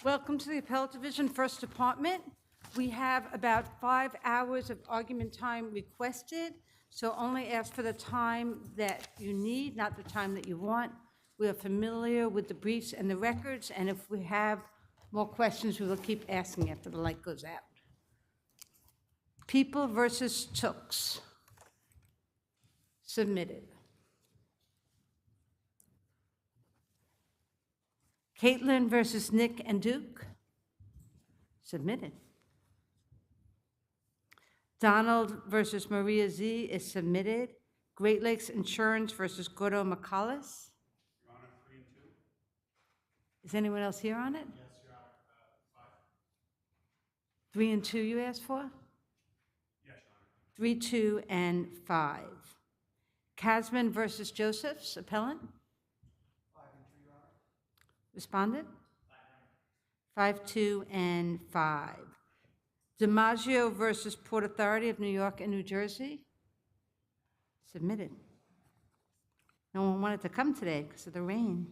Welcome to the Appellate Division, First Department. We have about 5 hours of argument time requested, so only ask for the time that you need, not the time that you want. We are familiar with the briefs and the records, and if we have more questions, we will keep asking after the light goes out. People versus Tooks. Submitted. Caitlin versus Nick and Duke. Submitted. Donald versus Maria Z is submitted. Great Lakes Insurance versus Gordo McCollis. Your Honor, 3 and 2. Is anyone else here on it? Yes, Your Honor, 5. 3 and 2 you asked for? Yes, Your Honor. 3, 2, and 5. Casman versus Josephs, appellant? 5 and 3, Your Honor. Respondent? 5, 2, and 5. DiMaggio versus Port Authority of New York and New Jersey? Submitted. No one wanted to come today because of the rain.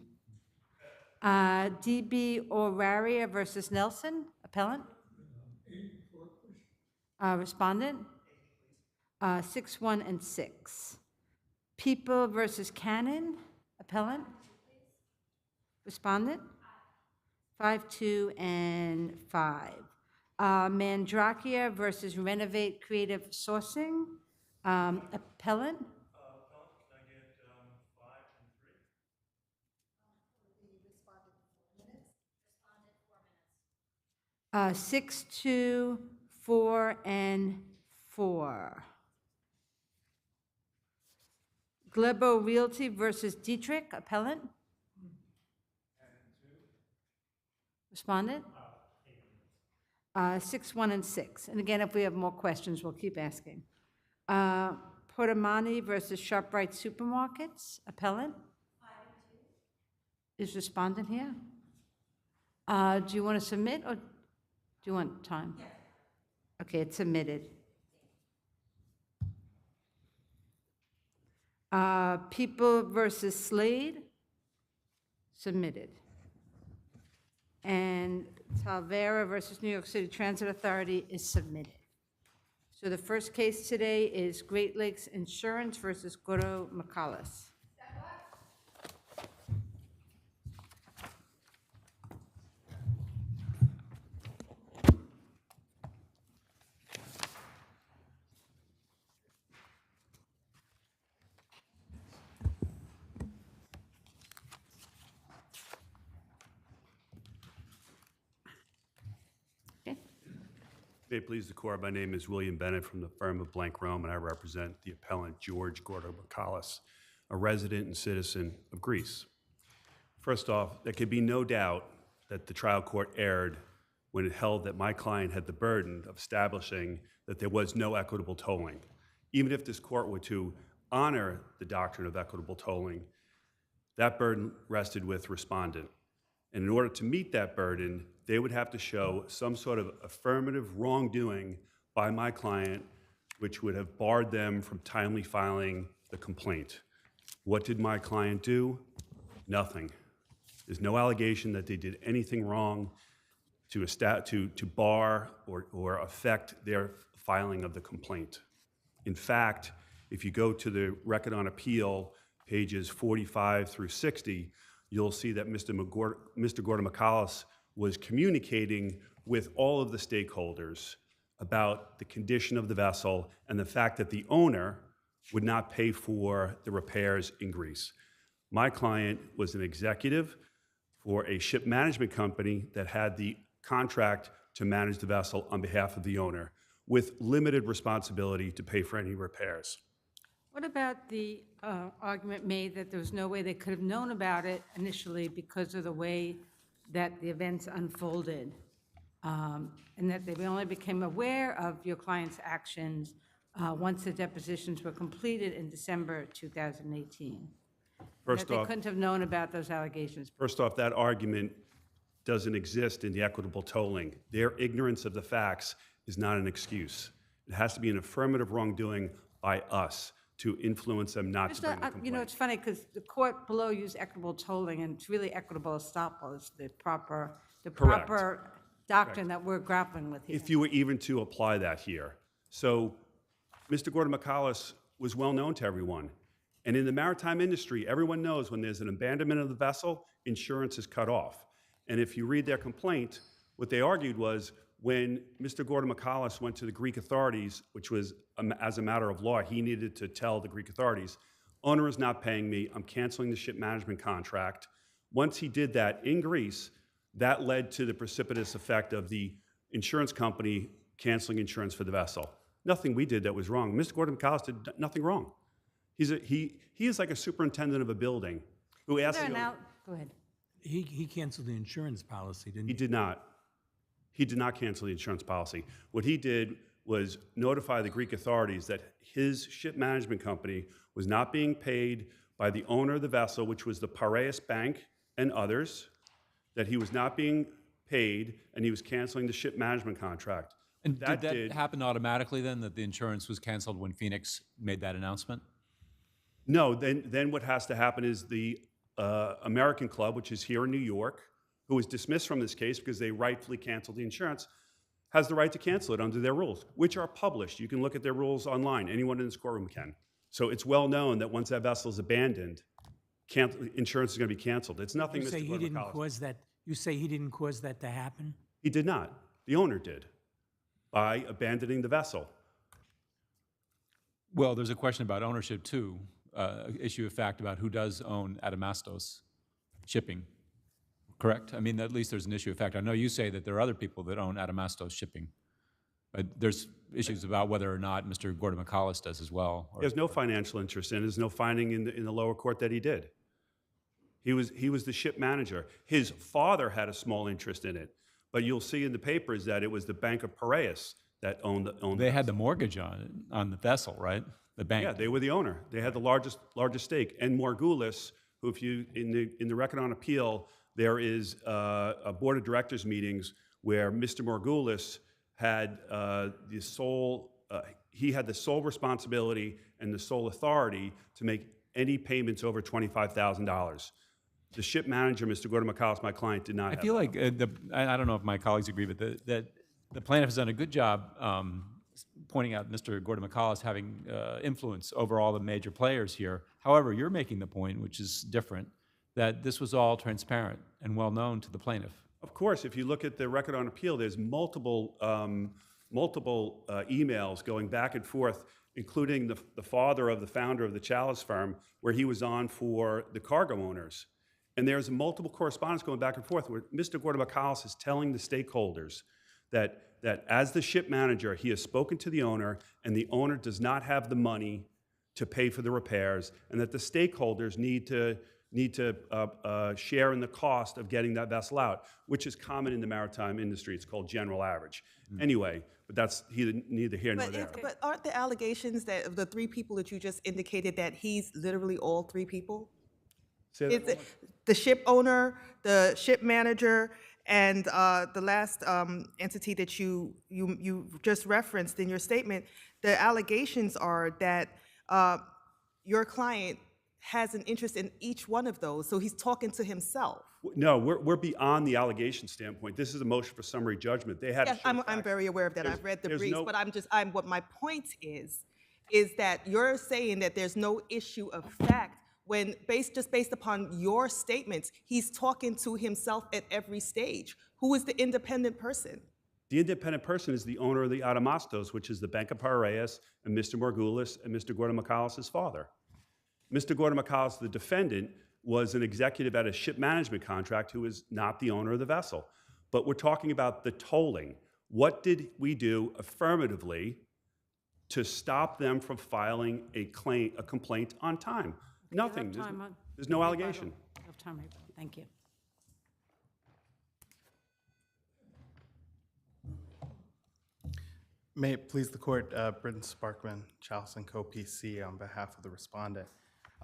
DB Oraria versus Nelson, appellant? Respondent? 6, 1, and 6. People versus Cannon, appellant? Respondent? 5, 2, and 5. Mandrakia versus Renovate Creative Sourcing, appellant? Appellant, can I get 5 and 3? 6, 2, 4, and 4. Glebo Realty versus Dietrich, appellant? 2. Respondent? 6, 1, and 6. And again, if we have more questions, we'll keep asking. Portamani versus ShopRite Supermarkets, appellant? 5 and 2. Is respondent here? Do you want to submit or do you want time? Yes. Okay, it's submitted. People versus Slade, submitted. And Talvera versus New York City Transit Authority is submitted. So the first case today is Great Lakes Insurance versus Gordo McCollis. May it please the Court, my name is William Bennett from the firm of Blank Rome, and I represent the appellant George Gordo McCollis, a resident and citizen of Greece. First off, there could be no doubt that the trial court erred when it held that my client had the burden of establishing that there was no equitable tolling. Even if this court were to honor the doctrine of equitable tolling, that burden rested with respondent. And in order to meet that burden, they would have to show some sort of affirmative wrongdoing by my client, which would have barred them from timely filing the complaint. What did my client do? Nothing. There's no allegation that they did anything wrong to bar or affect their filing of the complaint. In fact, if you go to the record on appeal, pages 45 through 60, you'll see that Mr. Gordo McCollis was communicating with all of the stakeholders about the condition of the vessel and the fact that the owner would not pay for the repairs in Greece. My client was an executive for a ship management company that had the contract to manage the vessel on behalf of the owner with limited responsibility to pay for any repairs. What about the argument made that there was no way they could have known about it initially because of the way that the events unfolded, and that they only became aware of your client's actions once the depositions were completed in December 2018? First that they off, couldn't have known about those allegations. First off, that argument doesn't exist in the equitable tolling. Their ignorance of the facts is not an excuse. It has to be an affirmative wrongdoing by us to influence them not to bring the complaint. You know, it's funny because the court below used equitable tolling, and it's really equitable estoppel is the proper the Correct. proper doctrine that we're grappling with here. If you were even to apply that here. So Mr. Gordon McCollis was well known to everyone. And in the maritime industry, everyone knows when there's an abandonment of the vessel, insurance is cut off. And if you read their complaint, what they argued was when Mr. Gordon McCollis went to the Greek authorities, which was as a matter of law, he needed to tell the Greek authorities, owner is not paying me, I'm canceling the ship management contract. Once he did that in Greece, that led to the precipitous effect of the insurance company canceling insurance for the vessel. Nothing we did that was wrong. Mr. Gordon McCollis did nothing wrong. He is like a superintendent of a building who asked. Go ahead. He canceled the insurance policy, didn't he? He did not. He did not cancel the insurance policy. What he did was notify the Greek authorities that his ship management company was not being paid by the owner of the vessel, which was the Piraeus Bank and others, that he was not being paid, and he was canceling the ship management contract. And did that happen automatically then, that the insurance was canceled when Phoenix made that announcement? No, then what has to happen is the American Club, which is here in New York, who was dismissed from this case because they rightfully canceled the insurance, has the right to cancel it under their rules, which are published. You can look at their rules online. Anyone in this courtroom can. So it's well known that once that vessel is abandoned, insurance is going to be canceled. It's nothing. You say Mr. he didn't McCollis. cause that. You say he didn't cause that to happen. He did not. The owner did by abandoning the vessel. Well, there's a question about ownership too, issue of fact about who does own Adamastos Shipping, correct? I mean, at least there's an issue of fact. I know you say that there are other people that own Adamastos Shipping, but there's issues about whether or not Mr. Gordon McCollis does as well. There's no financial interest in it. There's no finding in the lower court that he did. He was the ship manager. His father had a small interest in it, but you'll see in the papers that it was the Bank of Piraeus that owned They had the mortgage on the vessel, right? The bank. Yeah, they were the owner. They had the largest stake. And Margulis, who, if you in the record on appeal, there is a board of directors meetings where Mr. Margulis had he had the sole responsibility and the sole authority to make any payments over $25,000. The ship manager, Mr. Gordon McCollis, my client, did not. I feel like I don't know if my colleagues agree, but that the plaintiff has done a good job pointing out Mr. Gordon McCollis having influence over all the major players here. However, you're making the point, which is different, that this was all transparent and well known to the plaintiff. Of course, if you look at the record on appeal, there's multiple emails going back and forth, including the father of the founder of the Chalice firm, where he was on for the cargo owners. And there's multiple correspondence going back and forth where Mr. Gordon McCollis is telling the stakeholders that as the ship manager, he has spoken to the owner, and the owner does not have the money to pay for the repairs, and that the stakeholders need to share in the cost of getting that vessel out, which is common in the maritime industry. It's called general average. Anyway, but that's neither here nor there. But aren't the allegations that of the three people that you just indicated that he's literally all three people? Is it the ship owner, the ship manager, and the last entity that you just referenced in your statement? The allegations are that your client has an interest in each one of those, so he's talking to himself. No, we're beyond the allegation standpoint. This is a motion for summary judgment. They had. Yes, I'm very aware of that. I've read the briefs, but what my point is that you're saying that there's no issue of fact when just based upon your statements, he's talking to himself at every stage. Who is the independent person? The independent person is the owner of the Adamastos, which is the Bank of Piraeus, and Mr. Margulis and Mr. Gordon McCollis' father. Mr. Gordon McCollis, the defendant, was an executive at a ship management contract who is not the owner of the vessel. But we're talking about the tolling. What did we do affirmatively to stop them from filing a complaint on time? Nothing. There's no allegation. Thank you. May it please the court, Britton Sparkman, Chalice & Co. PC on behalf of the respondent.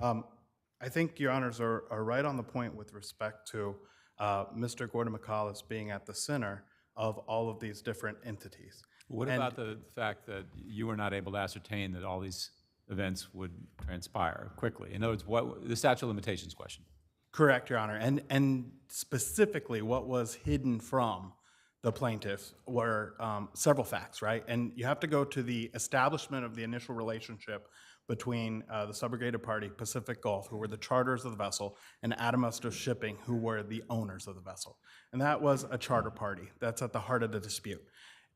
I think your honors are right on the point with respect to Mr. Gordon McCollis being at the center of all of these different entities. What about the fact that you were not able to ascertain that all these events would transpire quickly? In other words, the statute of limitations question. Correct, Your Honor. And specifically, what was hidden from the plaintiffs were several facts, right? And you have to go to the establishment of the initial relationship between the subrogated party, Pacific Gulf, who were the charters of the vessel, and Adamastos Shipping, who were the owners of the vessel. And that was a charter party. That's at the heart of the dispute.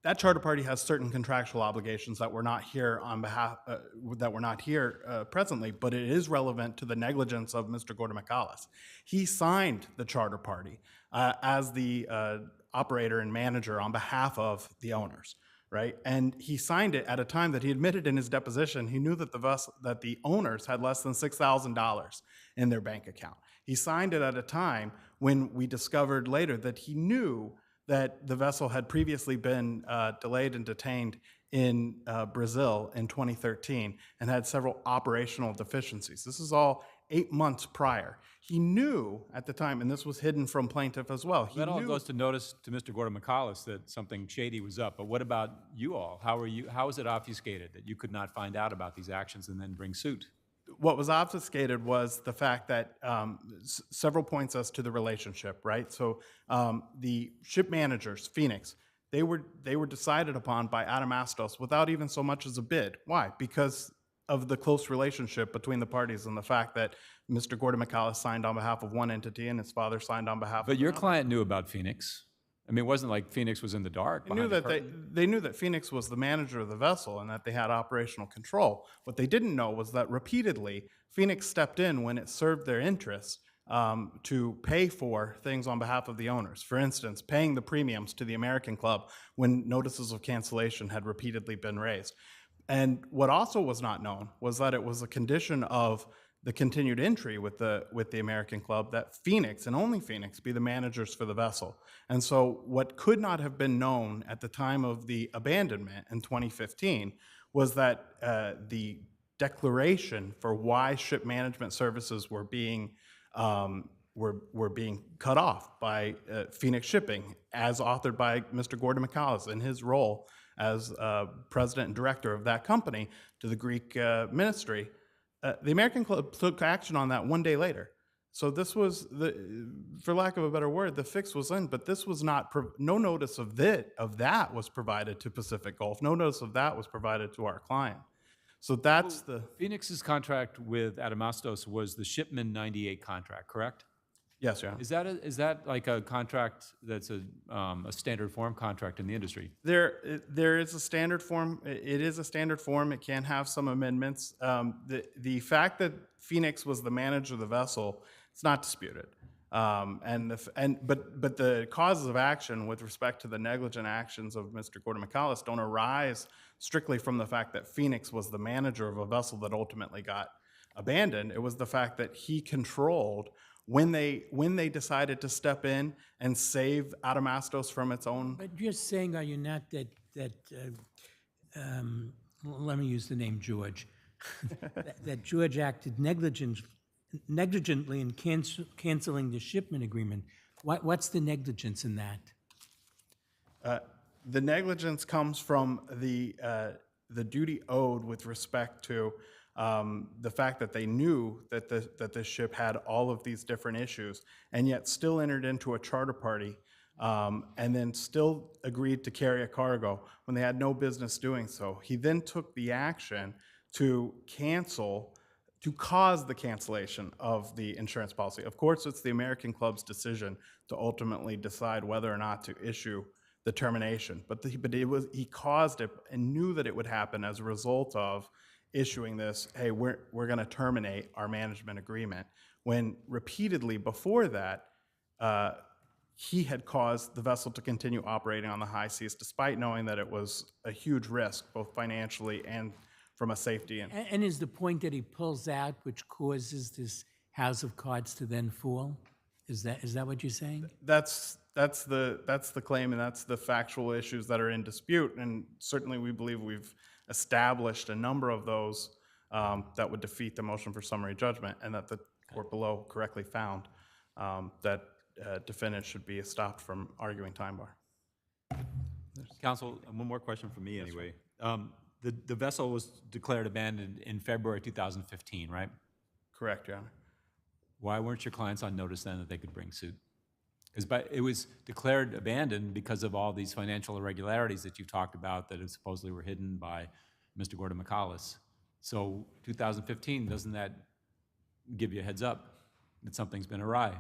That charter party has certain contractual obligations that were not here on behalf, presently, but it is relevant to the negligence of Mr. Gordon-McCallis. He signed the charter party as the operator and manager on behalf of the owners, right? And he signed it at a time that he admitted in his deposition he knew that the owners had less than $6,000 in their bank account. He signed it at a time when we discovered later that he knew that the vessel had previously been delayed and detained in Brazil in 2013 and had several operational deficiencies. This is all 8 months prior. He knew at the time, and this was hidden from plaintiff as well. That all goes to notice to Mr. Gordon-McCallis that something shady was up. But what about you all? How is it obfuscated that you could not find out about these actions and then bring suit? What was obfuscated was the fact that several points as to the relationship, right? So the ship managers, Phoenix, they were decided upon by Adamastos without even so much as a bid. Why? Because of the close relationship between the parties and the fact that Mr. Gordon-McCallis signed on behalf of one entity and his father signed on behalf of But your another. client knew about Phoenix. I mean, it wasn't like Phoenix was in the dark behind the curtain. They knew that Phoenix was the manager of the vessel and that they had operational control. What they didn't know was that repeatedly Phoenix stepped in when it served their interests to pay for things on behalf of the owners. For instance, paying the premiums to the American Club when notices of cancellation had repeatedly been raised. And what also was not known was that it was a condition of the continued entry with the American Club that Phoenix and only Phoenix be the managers for the vessel. And so what could not have been known at the time of the abandonment in 2015 was that the declaration for why ship management services were being cut off by Phoenix Shipping, as authored by Mr. Gordon-McCallis in his role as president and director of that company to the Greek ministry. The American Club took action on that 1 day later. So this was, for lack of a better word, the fix was in, but this was not, no notice of that was provided to Pacific Gulf. No notice of that was provided to our client. So that's the... Phoenix's contract with Adamastos was the Shipman 98 contract, correct? Yes, Your Honor. Is that like a contract that's a standard form contract in the industry? There is a standard form. It is a standard form. It can have some amendments. The fact that Phoenix was the manager of the vessel, it's not disputed. But the causes of action with respect to the negligent actions of Mr. Gordon-McCallis don't arise strictly from the fact that Phoenix was the manager of a vessel that ultimately got abandoned. It was the fact that he controlled when they decided to step in and save Adamastos from its own. But you're saying, are you not, that let me use the name George, that George acted negligently in canceling the shipment agreement? What's the negligence in that? The negligence comes from the duty owed with respect to the fact that they knew that the ship had all of these different issues and yet still entered into a charter party and then still agreed to carry a cargo when they had no business doing so. He then took the action to cause the cancellation of the insurance policy. Of course, it's the American Club's decision to ultimately decide whether or not to issue the termination, but he caused it and knew that it would happen as a result of issuing this, hey, we're going to terminate our management agreement, when repeatedly before that, he had caused the vessel to continue operating on the high seas, despite knowing that it was a huge risk, both financially and from a safety. And is the point that he pulls out which causes this house of cards to then fall? Is that what you're saying? That's the claim, and that's the factual issues that are in dispute. And certainly we believe we've established a number of those that would defeat the motion for summary judgment, and that the court below correctly found that defendants should be stopped from arguing time bar. Counsel, one more question from me anyway. The vessel was declared abandoned in February 2015, right? Correct, Your Honor. Why weren't your clients on notice then that they could bring suit? Because it was declared abandoned because of all these financial irregularities that you've talked about that supposedly were hidden by Mr. Gordon McCallis. So 2015, doesn't that give you a heads up that something's been awry?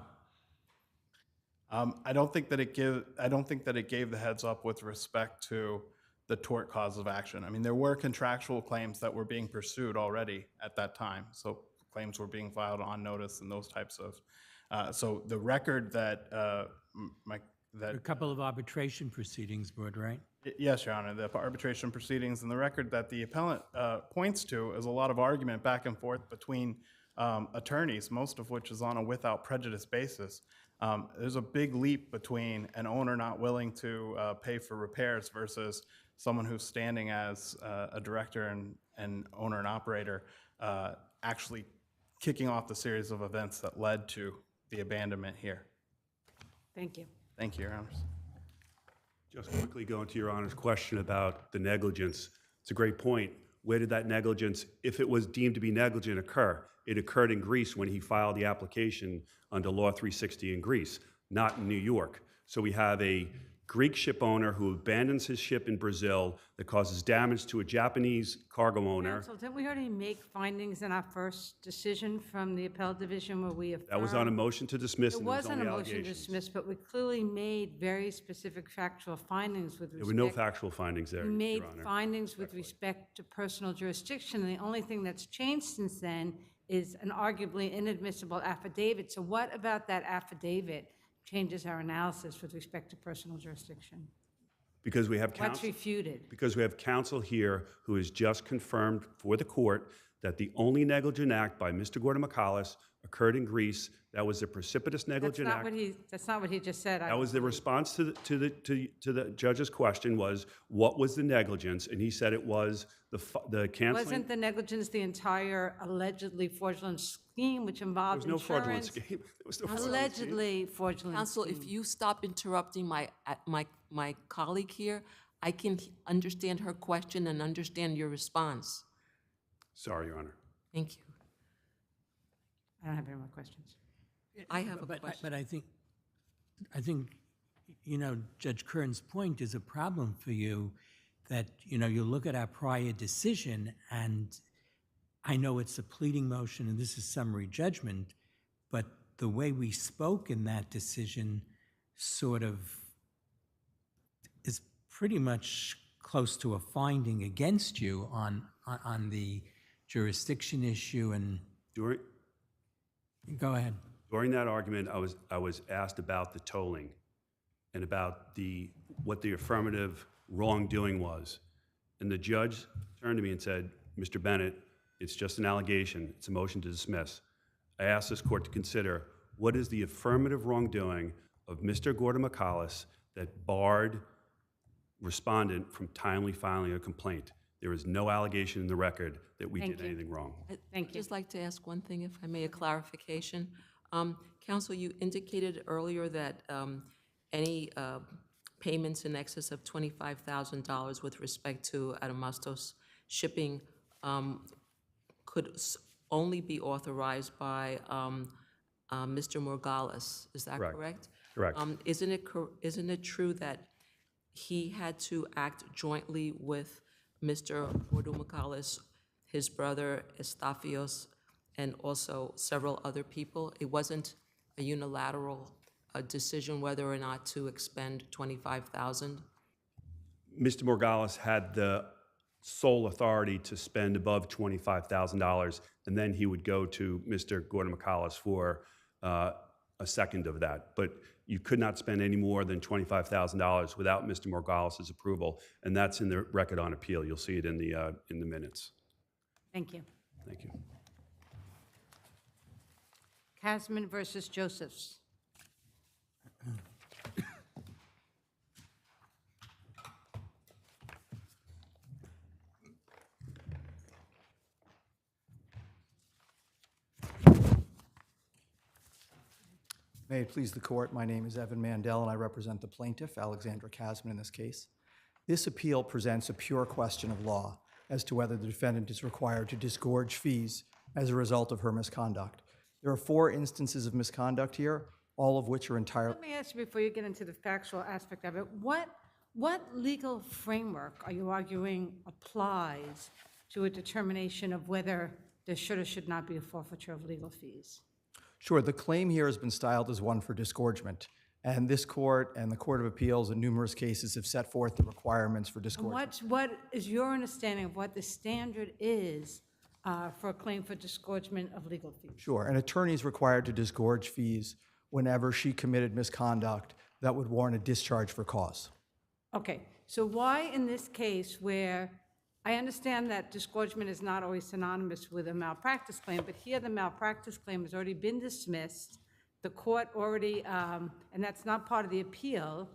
I don't think that it gave the heads up with respect to the tort cause of action. I mean, there were contractual claims that were being pursued already at that time. So claims were being filed on notice and those types of. So the record that A couple of arbitration proceedings, Board, right? Yes, Your Honor, the arbitration proceedings and the record that the appellant points to is a lot of argument back and forth between attorneys, most of which is on a without prejudice basis. There's a big leap between an owner not willing to pay for repairs versus someone who's standing as a director and owner and operator actually kicking off the series of events that led to the abandonment here. Thank you. Thank you, Your Honors. Just quickly go into Your Honor's question about the negligence. It's a great point. Where did that negligence, if it was deemed to be negligent, occur? It occurred in Greece when he filed the application under Law 360 in Greece, not in New York. So we have a Greek ship owner who abandons his ship in Brazil that causes damage to a Japanese cargo owner. Counsel, didn't we already make findings in our first decision from the appellate division where we affirmed? That was on a motion to dismiss, It and there was wasn't only a motion to allegations. dismiss, but we clearly made very specific factual findings with There respect. were no factual findings there, We made Your Honor. findings with respect to personal jurisdiction, and the only thing that's changed since then is an arguably inadmissible affidavit. So what about that affidavit changes our analysis with respect to personal jurisdiction? Because we have What's counsel. refuted? Because we have counsel here who has just confirmed for the court that the only negligent act by Mr. Gordon McCallis occurred in Greece. That was a precipitous That's negligent not act. what he, that's not what he just said. That was the response to the judge's question was, what was the negligence? And he said it was the canceling. Wasn't the negligence the entire allegedly fraudulent scheme which There involved was no fraudulent insurance? scheme. There was no fraudulent scheme. Allegedly fraudulent Counsel, scheme. if you stop interrupting my colleague here, I can understand her question and understand your response. Sorry, Your Honor. Thank you. I don't have any more questions. I have a But question. I think, you know, Judge Kern's point is a problem for you, that, you know, you look at our prior decision, and I know it's a pleading motion and this is summary judgment, but the way we spoke in that decision sort of is pretty much close to a finding against you on the jurisdiction issue, and go ahead. During that argument, I was asked about the tolling and about what the affirmative wrongdoing was. And the judge turned to me and said, Mr. Bennett, it's just an allegation. It's a motion to dismiss. I asked this court to consider, what is the affirmative wrongdoing of Mr. Gordon McCallis that barred respondent from timely filing a complaint? There is no allegation in the record that we Thank did you. anything wrong. Thank I'd you. just like to ask one thing, if I may, a clarification. Counsel, you indicated earlier that any payments in excess of $25,000 with respect to Adamastos shipping could only be authorized by Mr. Morgales. Is that Correct. correct? Correct. Isn't it true that he had to act jointly with Mr. Gordon McCallis, his brother Estafios, and also several other people? It wasn't a unilateral decision whether or not to expend $25,000? Mr. Morgales had the sole authority to spend above $25,000, and then he would go to Mr. Gordon McCallis for a second of that. But you could not spend any more than $25,000 without Mr. Morgales' approval, and that's in the record on appeal. You'll see it in the minutes. Thank you. Thank you. Casman versus Josephs. May it please the court, my name is Evan Mandel, and I represent the plaintiff, Alexandra Casman, in this case. This appeal presents a pure question of law as to whether the defendant is required to disgorge fees as a result of her misconduct. There are 4 instances of misconduct here, all of which are entirely. Let me ask you before you get into the factual aspect of it, what legal framework are you arguing applies to a determination of whether there should or should not be a forfeiture of legal fees? Sure, the claim here has been styled as one for disgorgement. And this court and the Court of Appeals in numerous cases have set forth the requirements for And disgorgement. what is your understanding of what the standard is for a claim for disgorgement of legal fees? Sure, an attorney is required to disgorge fees whenever she committed misconduct that would warrant a discharge for cause. Okay, so why in this case where, I understand that disgorgement is not always synonymous with a malpractice claim, but here the malpractice claim has already been dismissed. The court already, and that's not part of the appeal,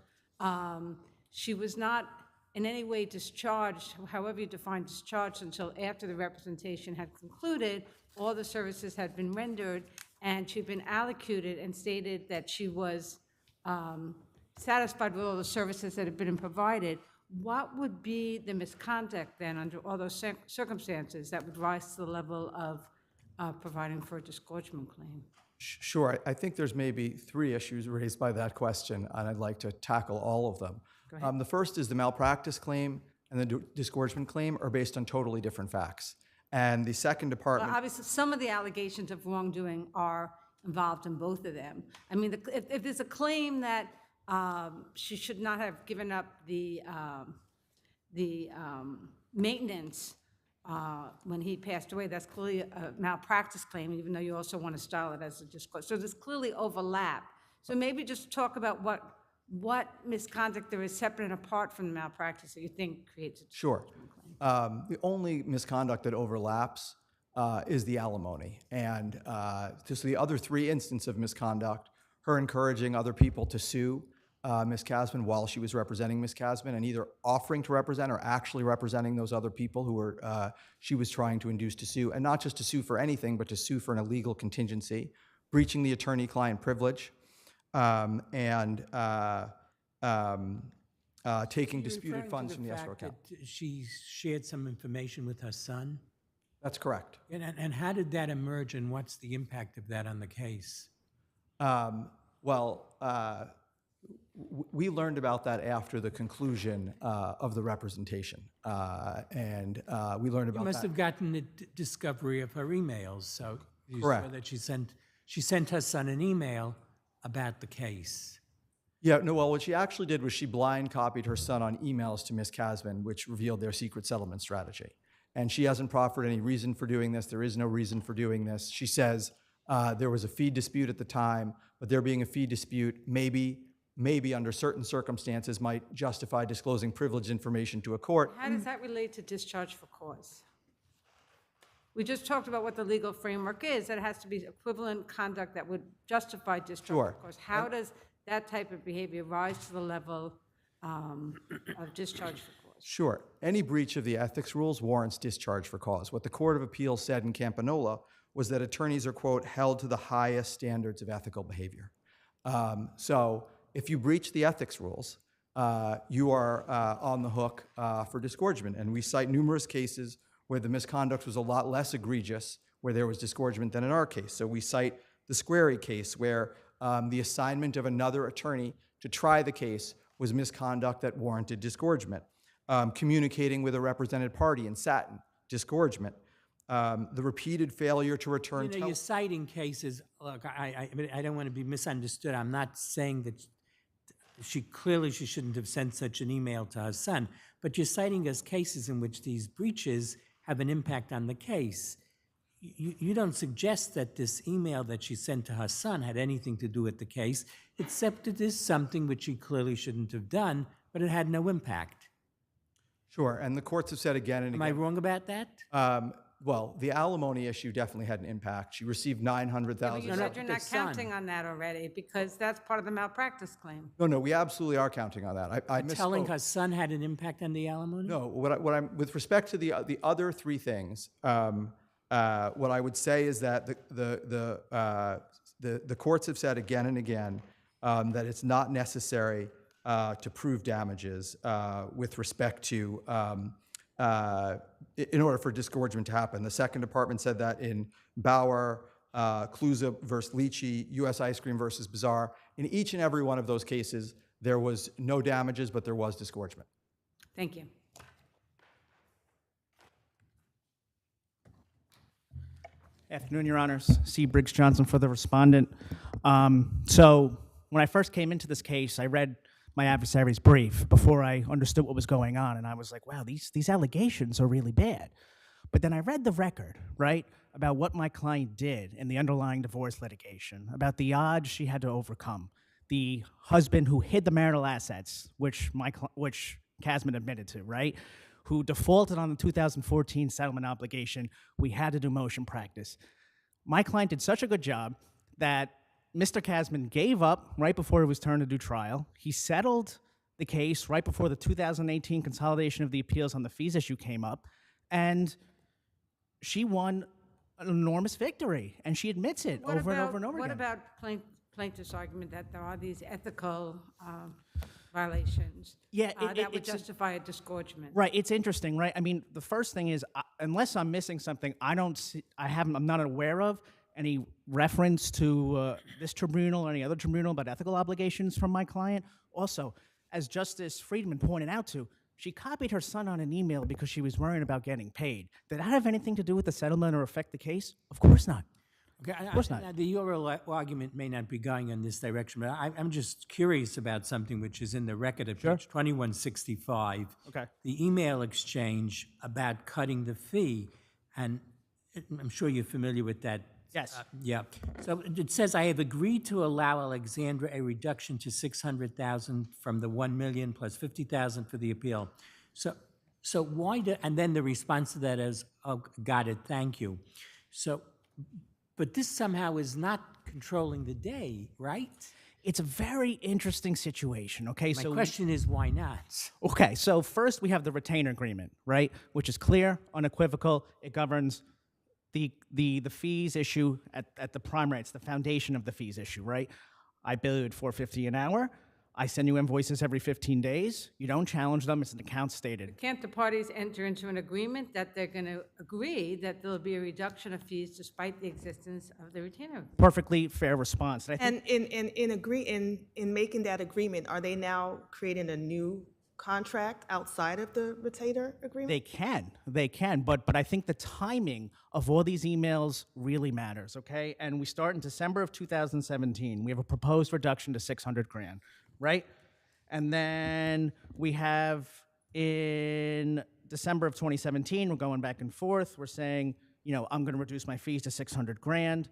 she was not in any way discharged, however you define discharged, until after the representation had concluded, all the services had been rendered, and she'd been allocated and stated that she was satisfied with all the services that had been provided. What would be the misconduct then under all those circumstances that would rise to the level of providing for a disgorgement claim? Sure, I think there's maybe 3 issues raised by that question, and I'd like to tackle all of them. Go ahead. The first is the malpractice claim and the disgorgement claim are based on totally different facts. And the second Well, department, obviously, some of the allegations of wrongdoing are involved in both of them. I mean, if there's a claim that she should not have given up the maintenance when he passed away, that's clearly a malpractice claim, even though you also want to style it as a disgorgement. So there's clearly overlap. So maybe just talk about what misconduct there is separate and apart from the malpractice that you think creates a sure. disgorgement claim. The only misconduct that overlaps is the alimony. And just the other 3 instances of misconduct, her encouraging other people to sue Ms. Kasman while she was representing Ms. Kasman, and either offering to represent or actually representing those other people who were she was trying to induce to sue, and not just to sue for anything, but to sue for an illegal contingency, breaching the attorney-client privilege, and taking disputed funds from the escrow account. She shared some information with her son? That's correct. And how did that emerge, and what's the impact of that on the case? We learned about that after the conclusion of the representation, and we learned You about must that. have gotten the discovery of her emails, so you saw Correct. that she sent her son an email about the case. Yeah, no, well, what she actually did was she blind copied her son on emails to Ms. Kasman, which revealed their secret settlement strategy. And she hasn't proffered any reason for doing this. There is no reason for doing this. She says there was a fee dispute at the time, but there being a fee dispute, maybe under certain circumstances might justify disclosing privileged information to a court. How does that relate to discharge for cause? We just talked about what the legal framework is, that it has to be equivalent conduct that would justify discharge Sure. for cause. How does that type of behavior rise to the level of discharge for cause? Sure. Any breach of the ethics rules warrants discharge for cause. What the Court of Appeals said in Campanola was that attorneys are, quote, held to the highest standards of ethical behavior. So if you breach the ethics rules, you are on the hook for disgorgement. And we cite numerous cases where the misconduct was a lot less egregious, where there was disgorgement than in our case. So we cite the Squarey case, where the assignment of another attorney to try the case was misconduct that warranted disgorgement. Communicating with a represented party in Satin, disgorgement. The repeated failure to return. You're citing cases. Look, I mean, I don't want to be misunderstood. I'm not saying that she shouldn't have sent such an email to her son, but you're citing as cases in which these breaches have an impact on the case. You don't suggest that this email that she sent to her son had anything to do with the case, except it is something which she clearly shouldn't have done, but it had no impact. Sure, and the courts have said again and Am again. I wrong about that? Well, the alimony issue definitely had an impact. She received $900,000. You said you're the not son. counting on that already, because that's part of the malpractice claim. No, we absolutely are counting on that. I Telling misspoke. her son had an impact on the alimony? No, with respect to the other 3 things, what I would say is that the courts have said again and again that it's not necessary to prove damages with respect to in order for disgorgement to happen. The Second Department said that in Bauer, Clusa versus Lychee, U.S. Ice Cream versus Bazaar. In each and every one of those cases, there was no damages, but there was disgorgement. Thank you. Afternoon, Your Honors. C. Briggs Johnson for the respondent. So when I first came into this case, I read my adversary's brief before I understood what was going on, and I was like, wow, these allegations are really bad. But then I read the record, right, about what my client did in the underlying divorce litigation, about the odds she had to overcome, the husband who hid the marital assets, which Casman admitted to, right, who defaulted on the 2014 settlement obligation. We had to do motion practice. My client did such a good job that Mr. Casman gave up right before it was turned to do trial. He settled the case right before the 2018 consolidation of the appeals on the fees issue came up, and she won an enormous victory, and she admits it over and over and over What again. about plaintiff's argument that there are these ethical violations Yeah, that would it's justify a disgorgement? Right, it's interesting, right? I mean, the first thing is, unless I'm missing something, I'm not aware of any reference to this tribunal or any other tribunal about ethical obligations from my client. Also, as Justice Friedman pointed out to, she copied her son on an email because she was worrying about getting paid. Did that have anything to do with the settlement or affect the case? Of course not. Okay, Of course not. now, the oral argument may not be going in this direction, but I'm just curious about something which is in the record at page 2165. Okay. The email exchange about cutting the fee, and I'm sure you're familiar with that. Yes. Yeah. So it says, I have agreed to allow Alexandra a reduction to $600,000 from the $1 million plus $50,000 for the appeal. So why do, and then the response to that is, oh, got it, thank you. So, but this somehow is not controlling the day, right? It's a very interesting situation, okay? My question is, why not? Okay, so first we have the retainer agreement, right? Which is clear, unequivocal, it governs the fees issue at the prime rate. It's the foundation of the fees issue, right? I bill you at $4.50 an hour. I send you invoices every 15 days. You don't challenge them. It's an account stated. Can't the parties enter into an agreement that they're going to agree that there'll be a reduction of fees despite the existence of the retainer? Perfectly fair response. And I think And in making that agreement, are they now creating a new contract outside of the retainer agreement? they can, but I think the timing of all these emails really matters, okay? And we start in December of 2017. We have a proposed reduction to $600,000, right? And then we have in December of 2017, we're going back and forth. We're saying, I'm going to reduce my fees to $600,000.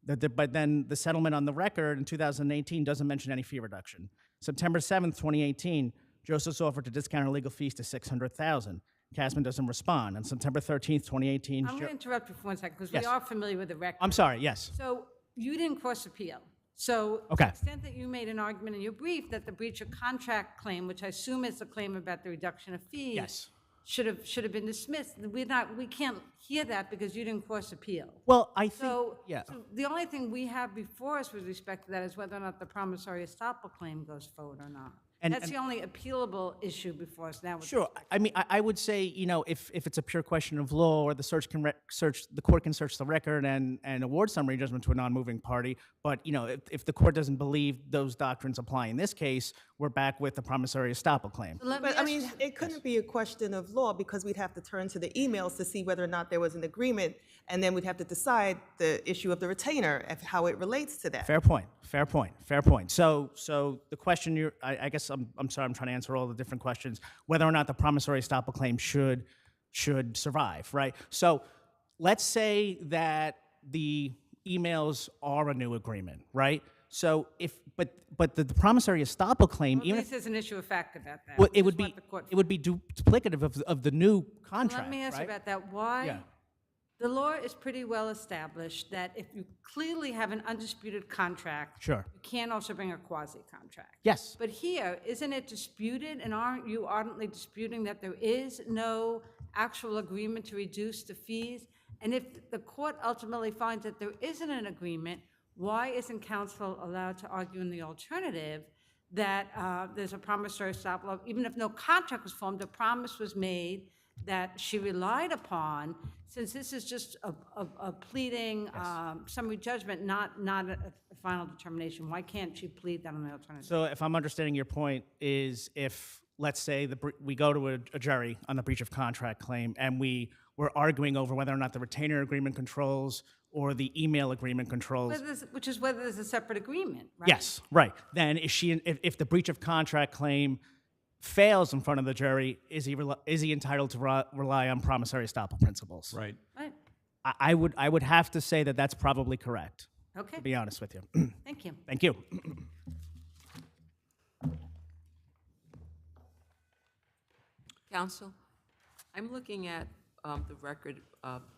But then the settlement on the record in 2018 doesn't mention any fee reduction. September 7th, 2018, Joseph's offered to discount her legal fees to $600,000. Casman doesn't respond. On September 13th, 2018, I'm going to interrupt you for 1 second because we Yes. are familiar with the record. I'm sorry, yes. So you didn't cross appeal. So to Okay. the extent that you made an argument in your brief that the breach of contract claim, which I assume is a claim about the reduction of fees, Yes. should have been dismissed. We can't hear that because you didn't cross appeal. Well, I think, So, yeah. so the only thing we have before us with respect to that is whether or not the promissory estoppel claim goes forward or not. That's the only appealable issue before us now. with Sure. I mean, I would say, if it's a pure question of law, or the court can search the record and award summary judgment to a non-moving party. But if the court doesn't believe those doctrines apply in this case, we're back with the promissory estoppel claim. Let me But I ask mean, you- it couldn't be a question of law because we'd have to turn to the emails to see whether or not there was an agreement, and then we'd have to decide the issue of the retainer, how it relates to that. Fair point. Fair point. Fair point. So the question I guess I'm sorry, I'm trying to answer all the different questions. Whether or not the promissory estoppel claim should survive, right? So let's say that the emails are a new agreement, right? So but the promissory estoppel claim, Well, even at if least there's an issue of fact about that. well, We it would just be want the court- duplicative of the new contract. Let me ask you right? about that. Why? Yeah. The law is pretty well established that if you clearly have an undisputed contract, Sure. you can't also bring a quasi-contract. Yes. But here, isn't it disputed, and aren't you ardently disputing that there is no actual agreement to reduce the fees? And if the court ultimately finds that there isn't an agreement, why isn't counsel allowed to argue in the alternative that there's a promissory estoppel, even if no contract was formed, a promise was made that she relied upon, since this is just a pleading, summary judgment, not a final determination. Why can't she plead that on the alternative? So if I'm understanding your point is if, let's say, we go to a jury on the breach of contract claim and we're arguing over whether or not the retainer agreement controls or the email agreement controls. Which is whether there's a separate agreement, right? Yes, right. Then if the breach of contract claim fails in front of the jury, is he entitled to rely on promissory estoppel principles? Right. Right, I would have to say that that's probably correct, okay, to be honest with you. thank you. Thank you. Counsel, I'm looking at the record,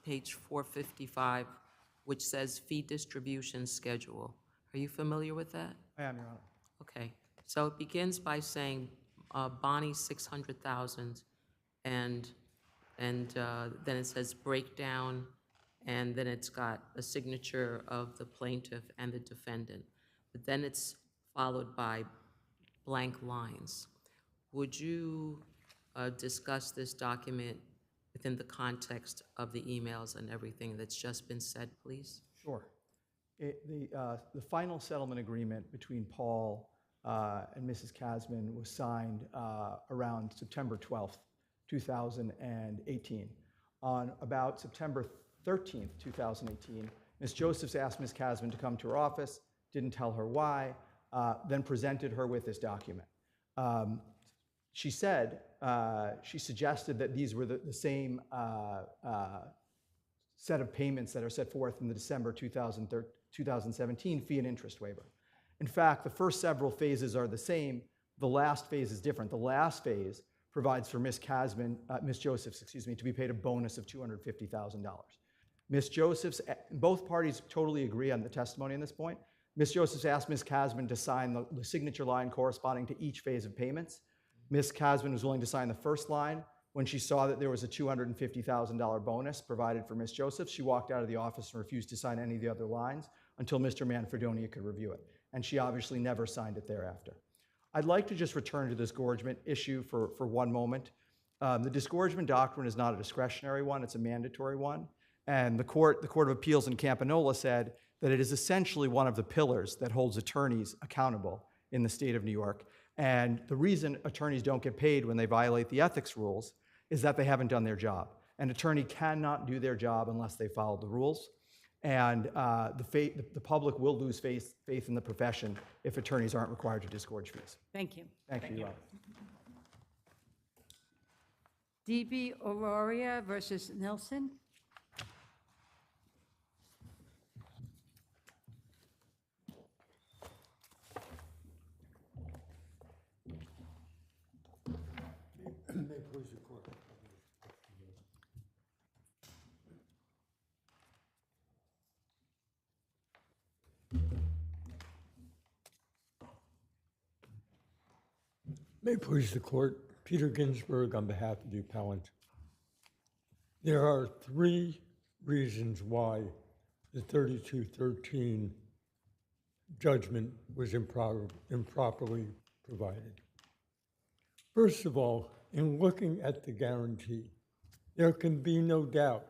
page 455, which says fee distribution schedule. Are you familiar with that? I am, Your Honor. Okay, so it begins by saying Bonnie 600,000, and then it says breakdown, and then it's got a signature of the plaintiff and the defendant. But then it's followed by blank lines. Would you discuss this document within the context of the emails and everything that's just been said, please? Sure. The final settlement agreement between Paul and Mrs. Kasman was signed around September 12th, 2018. On about September 13th, 2018, Ms. Josephs asked Ms. Kasman to come to her office, didn't tell her why, then presented her with this document. She said, she suggested that these were the same set of payments that are set forth in the December 2017 fee and interest waiver. In fact, the first several phases are the same. The last phase is different. The last phase provides for Ms. Josephs, to be paid a bonus of $250,000. Ms. Josephs, both parties totally agree on the testimony on this point. Ms. Josephs asked Ms. Kasman to sign the signature line corresponding to each phase of payments. Ms. Kasman was willing to sign the first line. When she saw that there was a $250,000 bonus provided for Ms. Josephs, she walked out of the office and refused to sign any of the other lines until Mr. Manfredonia could review it. And she obviously never signed it thereafter. I'd like to just return to the disgorgement issue for one moment. The disgorgement doctrine is not a discretionary one, it's a mandatory one. And the Court of Appeals in Campanola said that it is essentially one of the pillars that holds attorneys accountable in the state of New York. And the reason attorneys don't get paid when they violate the ethics rules is that they haven't done their job. An attorney cannot do their job unless they follow the rules. And the public will lose faith in the profession if attorneys aren't required to disgorge fees. Thank you. Thank you, Your Honor. DB Aurora versus Nelson. May it please the court, Peter Ginsburg on behalf of the appellant. There are three reasons why the 3213 judgment was improperly provided. First of all, in looking at the guarantee, there can be no doubt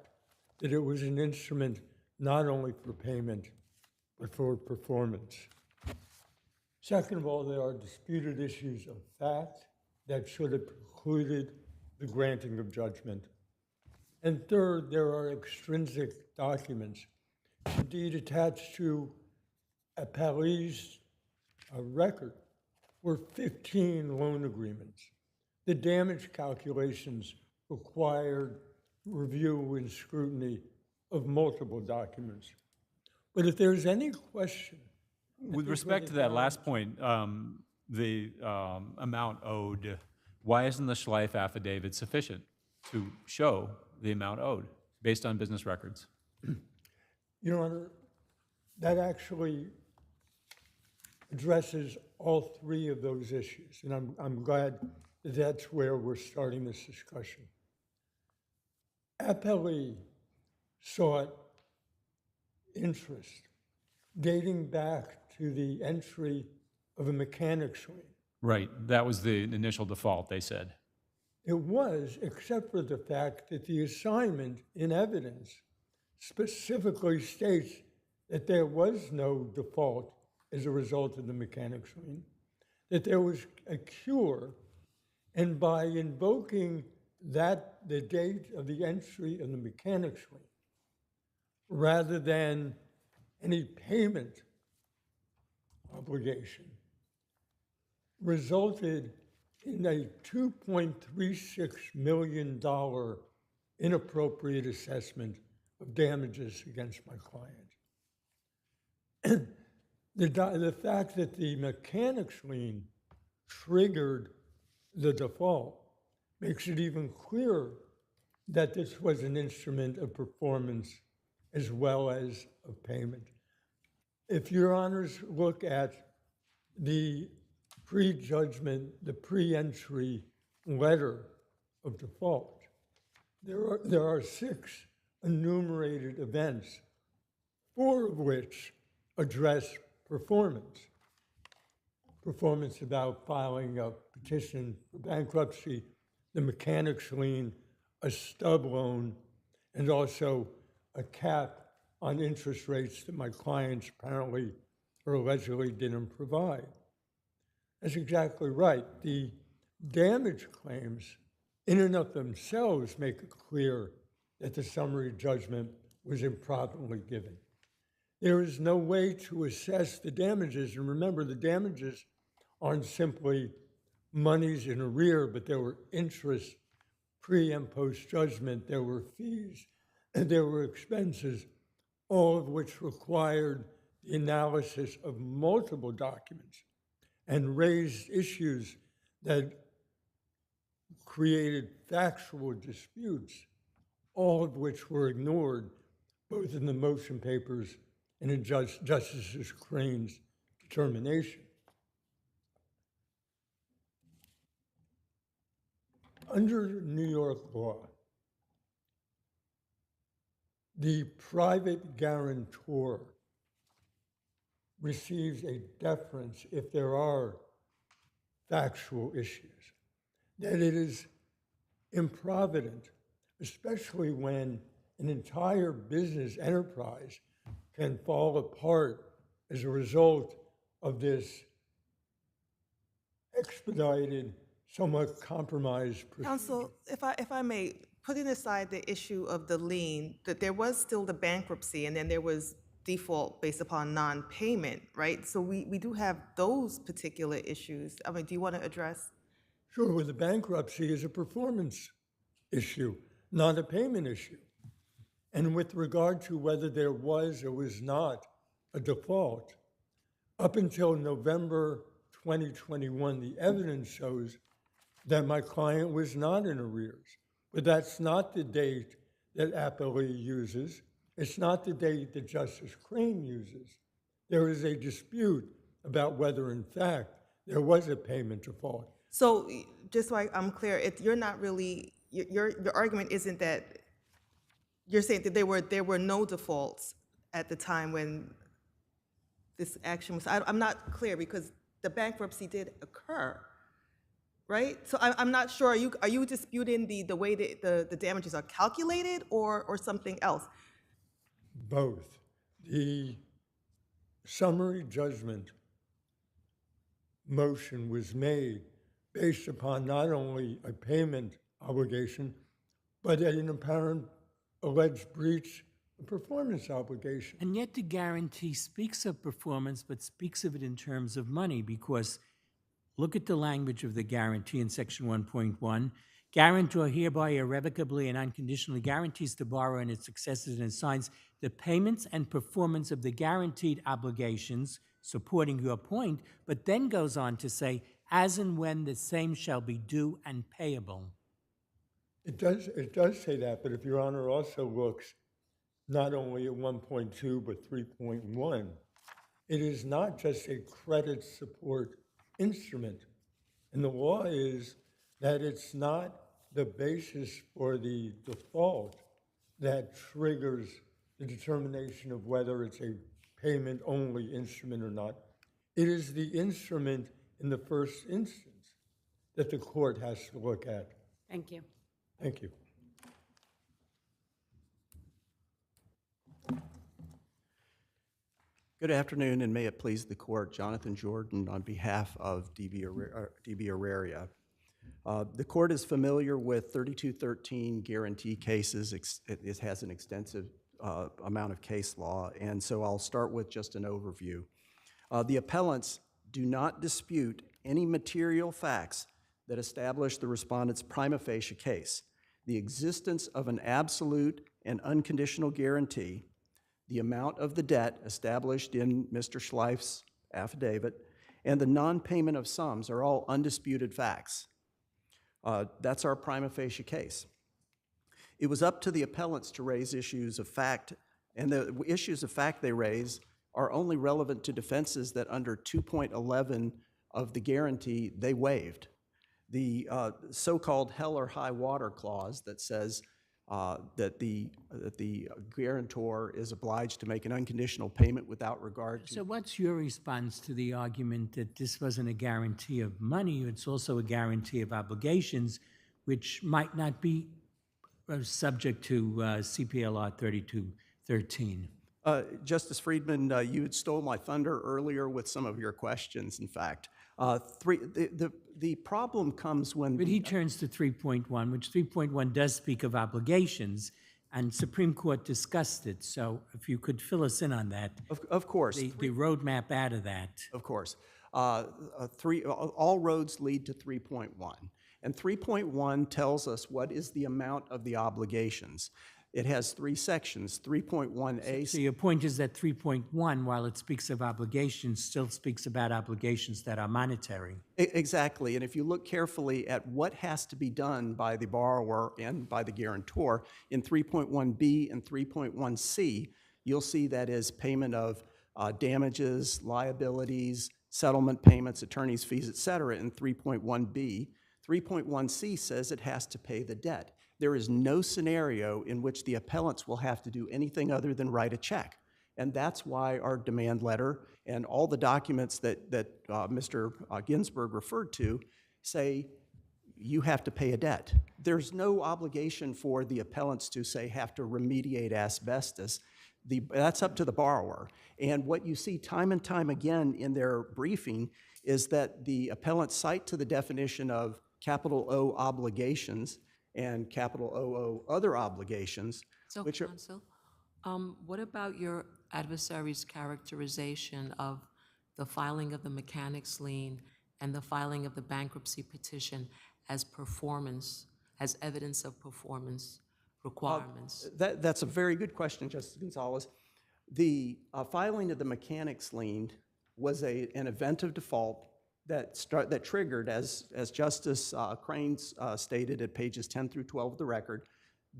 that it was an instrument not only for payment, but for performance. Second of all, there are disputed issues of fact that should have precluded the granting of judgment. And third, there are extrinsic documents, indeed attached to Appellee's record, were 15 loan agreements. The damage calculations required review and scrutiny of multiple documents. But if there's any question, With respect to that last point, the amount owed, why isn't the Schleif affidavit sufficient to show the amount owed based on business records? Your Honor, that actually addresses all three of those issues, and I'm glad that that's where we're starting this discussion. Appellee sought interest dating back to the entry of a mechanics lien. Right, that was the initial default, they said. It was, except for the fact that the assignment in evidence specifically states that there was no default as a result of the mechanics lien, that there was a cure, and by invoking that, the date of the entry of the mechanics lien, rather than any payment obligation, resulted in a $2.36 million inappropriate assessment of damages against my client. The fact that the mechanics lien triggered the default makes it even clearer that this was an instrument of performance as well as of payment. If your honors look at the pre-judgment, the pre-entry letter of default, there are 6 enumerated events, 4 of which address performance. Performance about filing a petition for bankruptcy, the mechanics lien, a stub loan, and also a cap on interest rates that my clients apparently or allegedly didn't provide. That's exactly right. The damage claims in and of themselves make it clear that the summary judgment was improperly given. There is no way to assess the damages, and remember, the damages aren't simply monies in arrear, but there were interest pre and post judgment, there were fees, and there were expenses, all of which required the analysis of multiple documents and raised issues that created factual disputes, all of which were ignored both in the motion papers and in Justice Crane's determination. Under New York law, the private guarantor receives a deference if there are factual issues, that it is improvident, especially when an entire business enterprise can fall apart as a result of this expedited, somewhat compromised procedure. Counsel, if I may, putting aside the issue of the lien, that there was still the bankruptcy and then there was default based upon non-payment, right? So we do have those particular issues. I mean, do you want to address? Sure, well, the bankruptcy is a performance issue, not a payment issue. And with regard to whether there was or was not a default, up until November 2021, the evidence shows that my client was not in arrears. But that's not the date that Appellate uses. It's not the date that Justice Crane uses. There is a dispute about whether, in fact, there was a payment default. So just so I'm clear, you're not really, your argument isn't that, you're saying that there were no defaults at the time when this action was, I'm not clear because the bankruptcy did occur, right? So I'm not sure, are you disputing the way that the damages are calculated or something else? Both. The summary judgment motion was made based upon not only a payment obligation, but an apparent alleged breach of performance obligation. And yet the guarantee speaks of performance, but speaks of it in terms of money, because look at the language of the guarantee in section 1.1. Guarantor hereby irrevocably and unconditionally guarantees the borrower and its successors and assigns the payments and performance of the guaranteed obligations, supporting your point, but then goes on to say, as and when the same shall be due and payable. It does say that, but if Your Honor also looks not only at 1.2 but 3.1, it is not just a credit support instrument. And the law is that it's not the basis for the default that triggers the determination of whether it's a payment-only instrument or not. It is the instrument in the first instance that the court has to look at. Thank you. Thank you. Good afternoon, and may it please the court, Jonathan Jordan on behalf of DB Auraria. The court is familiar with 3213 guarantee cases. It has an extensive amount of case law, and so I'll start with just an overview. The appellants do not dispute any material facts that establish the respondent's prima facie case. The existence of an absolute and unconditional guarantee, the amount of the debt established in Mr. Schleif's affidavit, and the non-payment of sums are all undisputed facts. That's our prima facie case. It was up to the appellants to raise issues of fact, and the issues of fact they raise are only relevant to defenses that under 2.11 of the guarantee they waived. The so-called hell or high water clause that says that the guarantor is obliged to make an unconditional payment without regard to. So what's your response to the argument that this wasn't a guarantee of money, it's also a guarantee of obligations, which might not be subject to CPLR 3213? Justice Friedman, you had stole my thunder earlier with some of your questions, in fact. The problem comes when... But he turns to 3.1, which 3.1 does speak of obligations, and Supreme Court discussed it. So if you could fill us in on that. Of course. The roadmap out of that. Of course. All roads lead to 3.1. And 3.1 tells us what is the amount of the obligations. It has three sections, 3.1A. So your point is that 3.1, while it speaks of obligations, still speaks about obligations that are monetary. Exactly, and if you look carefully at what has to be done by the borrower and by the guarantor in 3.1B and 3.1C, you'll see that is payment of damages, liabilities, settlement payments, attorney's fees, et cetera, in 3.1B. 3.1C says it has to pay the debt. There is no scenario in which the appellants will have to do anything other than write a check. And that's why our demand letter and all the documents that Mr. Ginsburg referred to say you have to pay a debt. There's no obligation for the appellants to say have to remediate asbestos. That's up to the borrower. And what you see time and time again in their briefing is that the appellants cite to the definition of capital O obligations and capital OO other obligations, So, which are... counsel, what about your adversary's characterization of the filing of the mechanics lien and the filing of the bankruptcy petition as performance, as evidence of performance requirements? That's a very good question, Justice Gonzalez. The filing of the mechanics lien was an event of default that triggered, as Justice Cranes stated at pages 10 through 12 of the record,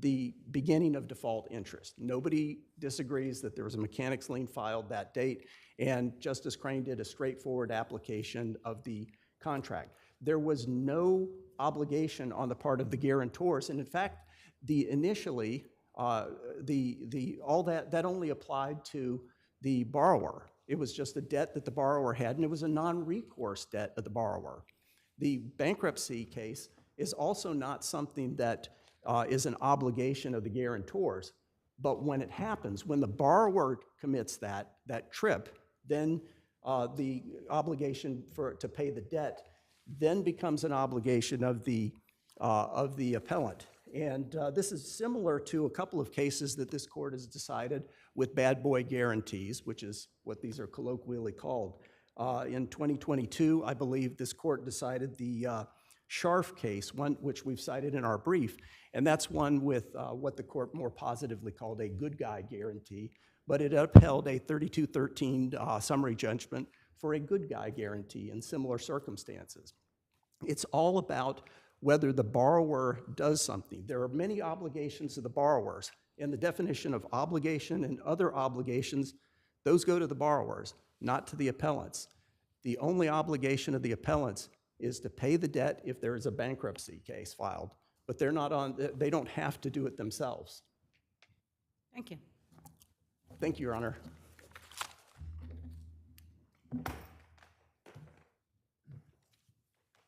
the beginning of default interest. Nobody disagrees that there was a mechanics lien filed that date, and Justice Crane did a straightforward application of the contract. There was no obligation on the part of the guarantors, and in fact, initially, all that only applied to the borrower. It was just a debt that the borrower had, and it was a non-recourse debt of the borrower. The bankruptcy case is also not something that is an obligation of the guarantors, but when it happens, when the borrower commits that trip, then the obligation to pay the debt then becomes an obligation of the appellant. And this is similar to a couple of cases that this court has decided with bad boy guarantees, which is what these are colloquially called. In 2022, I believe this court decided the Scharf case, one which we've cited in our brief, and that's one with what the court more positively called a good guy guarantee, but it upheld a 3213 summary judgment for a good guy guarantee in similar circumstances. It's all about whether the borrower does something. There are many obligations of the borrowers, and the definition of obligation and other obligations, those go to the borrowers, not to the appellants. The only obligation of the appellants is to pay the debt if there is a bankruptcy case filed, but they don't have to do it themselves. Thank you. Thank you, Your Honor.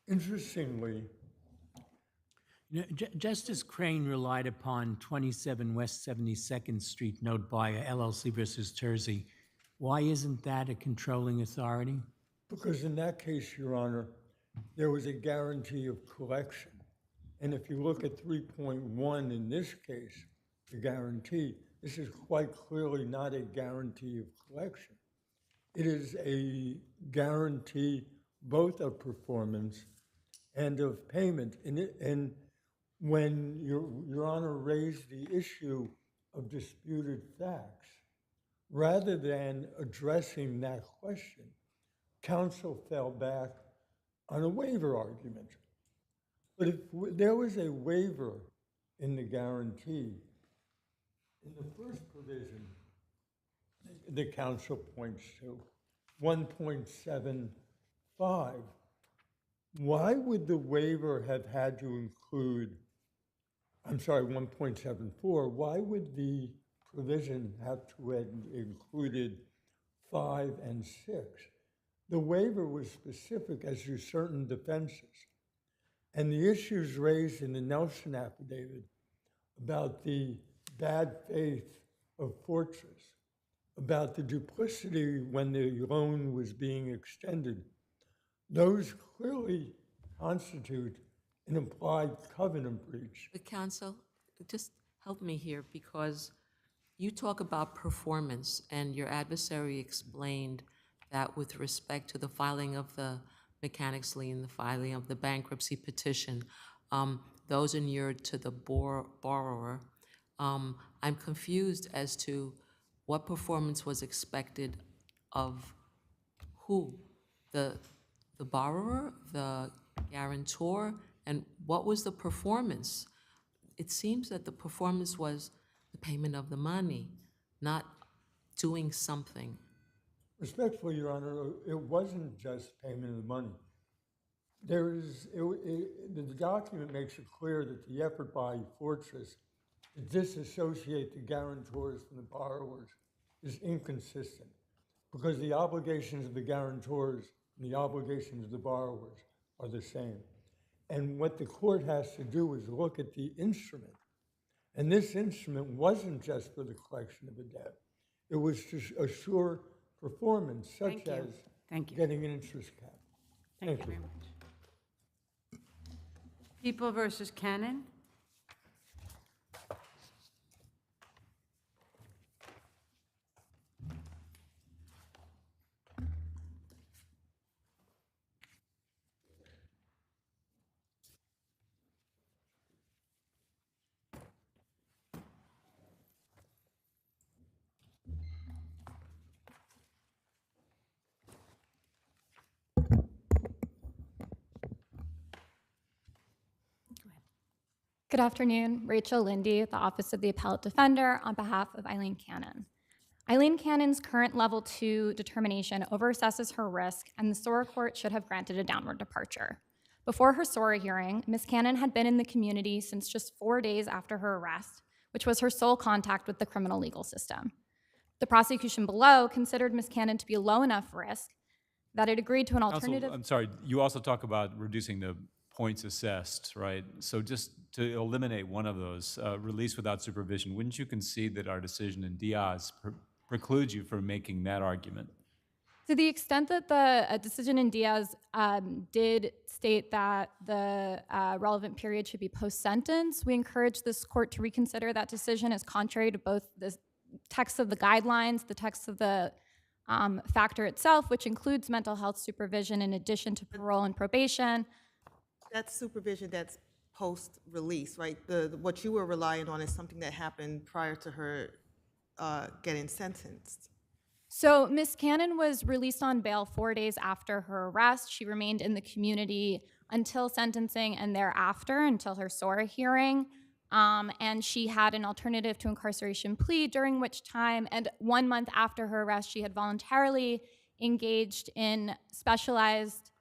Interestingly, You know, Justice Crane relied upon 27 West 72nd Street note by LLC versus Tersey. Why isn't that a controlling authority? Because in that case, Your Honor, there was a guarantee of collection. And if you look at 3.1 in this case, the guarantee, this is quite clearly not a guarantee of collection. It is a guarantee both of performance and of payment. And when Your Honor raised the issue of disputed facts, rather than addressing that question, counsel fell back on a waiver argument. But if there was a waiver in the guarantee, in the first provision, the counsel points to 1.75, why would the waiver have had to include, 1.74, why would the provision have to have included 5 and 6? The waiver was specific as to certain defenses. And the issues raised in the Nelson affidavit about the bad faith of Fortress, about the duplicity when the loan was being extended, those clearly constitute an implied covenant breach. But counsel, just help me here, because you talk about performance, and your adversary explained that with respect to the filing of the mechanics lien, the filing of the bankruptcy petition, those inured to the borrower. I'm confused as to what performance was expected of who? The borrower, the guarantor, and what was the performance? It seems that the performance was the payment of the money, not doing something. Respectfully, Your Honor, it wasn't just payment of the money. The document makes it clear that the effort by Fortress to disassociate the guarantors from the borrowers is inconsistent, because the obligations of the guarantors and the obligations of the borrowers are the same. And what the court has to do is look at the instrument. And this instrument wasn't just for the collection of a debt. It was to assure performance, such as getting an interest cap. Thank you very much. People versus Cannon. Good afternoon, Rachel Lindy at the Office of the Appellate Defender on behalf of Eileen Cannon. Eileen Cannon's current level 2 determination overassesses her risk, and the SORA court should have granted a downward departure. Before her SORA hearing, Ms. Cannon had been in the community since just 4 days after her arrest, which was her sole contact with the criminal legal system. The prosecution below considered Ms. Cannon to be a low enough risk that it agreed to an alternative. Counsel, I'm sorry, you also talk about reducing the points assessed, right? So just to eliminate one of those, release without supervision, wouldn't you concede that our decision in Diaz precludes you from making that argument? To the extent that the decision in Diaz did state that the relevant period should be post-sentence, we encourage this court to reconsider that decision as contrary to both the text of the guidelines, the text of the factor itself, which includes mental health supervision in addition to parole and probation. That's supervision that's post-release, right? What you were relying on is something that happened prior to her getting sentenced. So Ms. Cannon was released on bail 4 days after her arrest. She remained in the community until sentencing and thereafter, until her SORA hearing. And she had an alternative to incarceration plea, during which time, and 1 month after her arrest, she had voluntarily engaged in specialized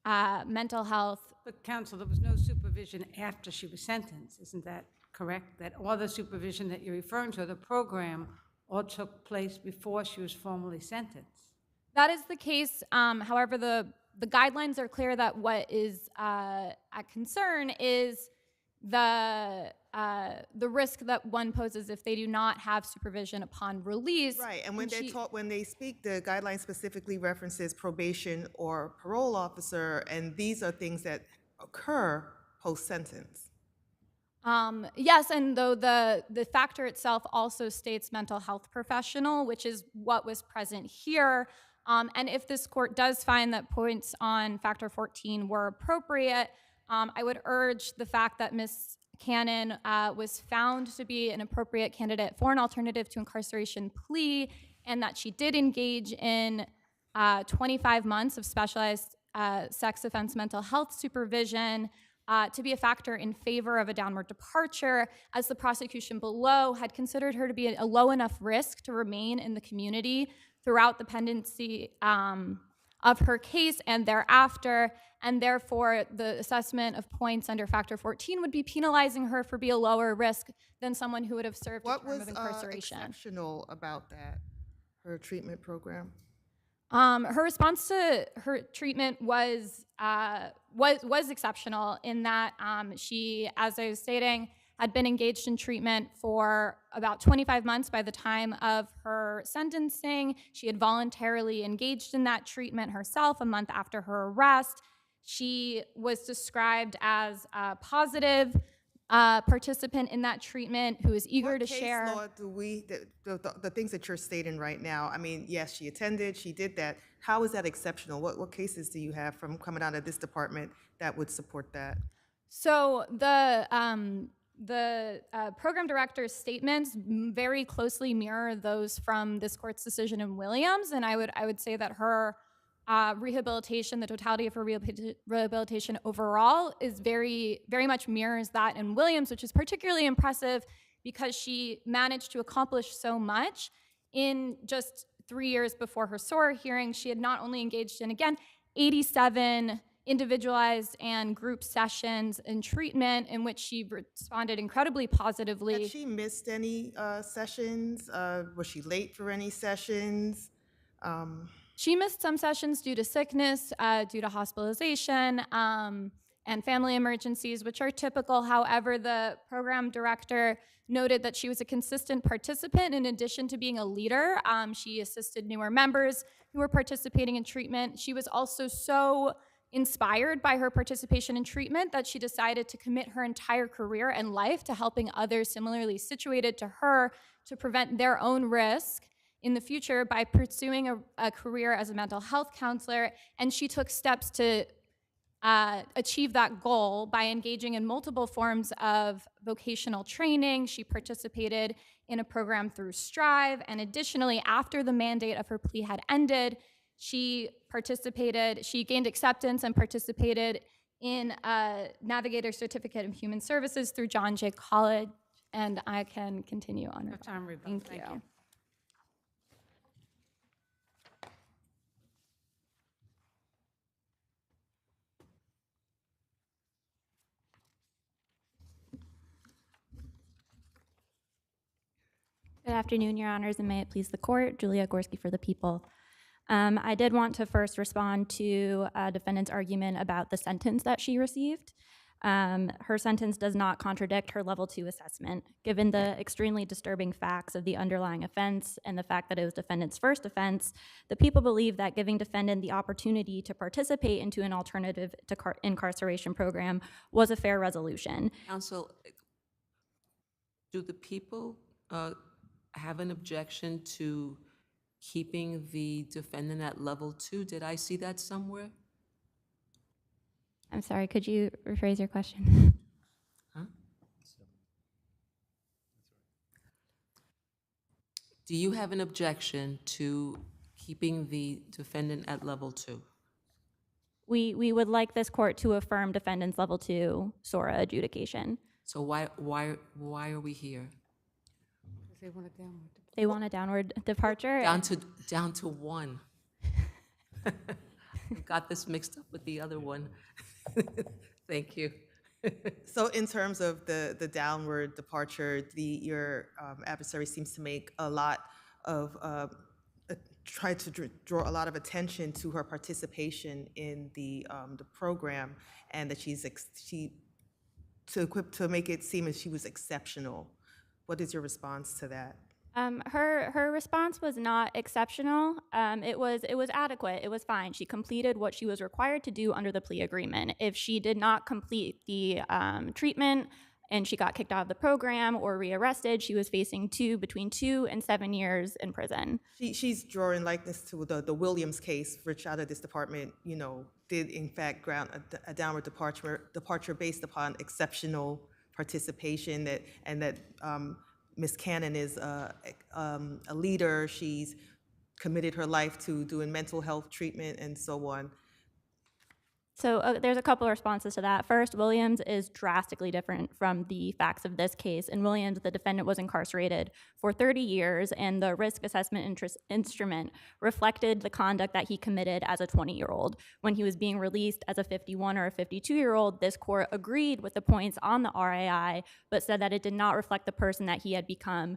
mental health. But counsel, there was no supervision after she was sentenced, isn't that correct? That all the supervision that you're referring to, the program, all took place before she was formally sentenced? That is the case. However, the guidelines are clear that what is at concern is the risk that one poses if they do not have supervision upon release. Right, and when when they speak, the guideline specifically references probation or parole officer, and these are things that occur post-sentence. Yes, and though the factor itself also states mental health professional, which is what was present here. And if this court does find that points on factor 14 were appropriate, I would urge the fact that Ms. Cannon was found to be an appropriate candidate for an alternative to incarceration plea, and that she did engage in 25 months of specialized sex offense mental health supervision to be a factor in favor of a downward departure, as the prosecution below had considered her to be a low enough risk to remain in the community throughout the pendency of her case and thereafter, and therefore the assessment of points under factor 14 would be penalizing her for being a lower risk than someone who would have served a term of incarceration. What was exceptional about that, her treatment program? Her response to her treatment was exceptional in that she, as I was stating, had been engaged in treatment for about 25 months by the time of her sentencing. She had voluntarily engaged in that treatment herself a month after her arrest. She was described as a positive participant in that treatment who is eager to share. What case law do the things that you're stating right now, I mean, yes, she attended, she did that. How is that exceptional? What cases do you have from coming out of this department that would support that? So the program director's statements very closely mirror those from this court's decision in Williams, and I would say that her rehabilitation, the totality of her rehabilitation overall, is very much mirrors that in Williams, which is particularly impressive because she managed to accomplish so much in just 3 years before her SORA hearing. She had not only engaged in, again, 87 individualized and group sessions in treatment in which she responded incredibly positively. Had she missed any sessions? Was she late for any sessions? She missed some sessions due to sickness, due to hospitalization, and family emergencies, which are typical. However, the program director noted that she was a consistent participant in addition to being a leader. She assisted newer members who were participating in treatment. She was also so inspired by her participation in treatment that she decided to commit her entire career and life to helping others similarly situated to her to prevent their own risk in the future by pursuing a career as a mental health counselor. And she took steps to achieve that goal by engaging in multiple forms of vocational training. She participated in a program through Strive, and additionally, after the mandate of her plea had ended, she gained acceptance and participated in a Navigator Certificate of Human Services through John Jay College, and I can continue on. No time, Rebecca. Thank you. Good afternoon, Your Honors, and may it please the court. Julia Gorski for the people. I did want to first respond to a defendant's argument about the sentence that she received. Her sentence does not contradict her level 2 assessment. Given the extremely disturbing facts of the underlying offense and the fact that it was defendant's first offense, the people believe that giving defendant the opportunity to participate into an alternative to incarceration program was a fair resolution. Counsel, do the people have an objection to keeping the defendant at level 2? Did I see that somewhere? I'm sorry, could you rephrase your question? Huh? Do you have an objection to keeping the defendant at level 2? We would like this court to affirm defendant's level 2 SORA adjudication. So why are we here? They want a downward. They want a downward departure? Down to 1. Got this mixed up with the other one. Thank you. So in terms of the downward departure, your adversary seems to make a lot of, try to draw a lot of attention to her participation in the program, and that she to make it seem as she was exceptional. What is your response to that? Her response was not exceptional. It was adequate. It was fine. She completed what she was required to do under the plea agreement. If she did not complete the treatment and she got kicked out of the program or rearrested, she was facing between 2 and 7 years in prison. She's drawing likeness to the Williams case, which out of this department, did in fact grant a downward departure based upon exceptional participation, that Ms. Cannon is a leader. She's committed her life to doing mental health treatment and so on. So there's a couple of responses to that. First, Williams is drastically different from the facts of this case. In Williams, the defendant was incarcerated for 30 years, and the risk assessment instrument reflected the conduct that he committed as a 20-year-old. When he was being released as a 51 or a 52-year-old, this court agreed with the points on the RAI, but said that it did not reflect the person that he had become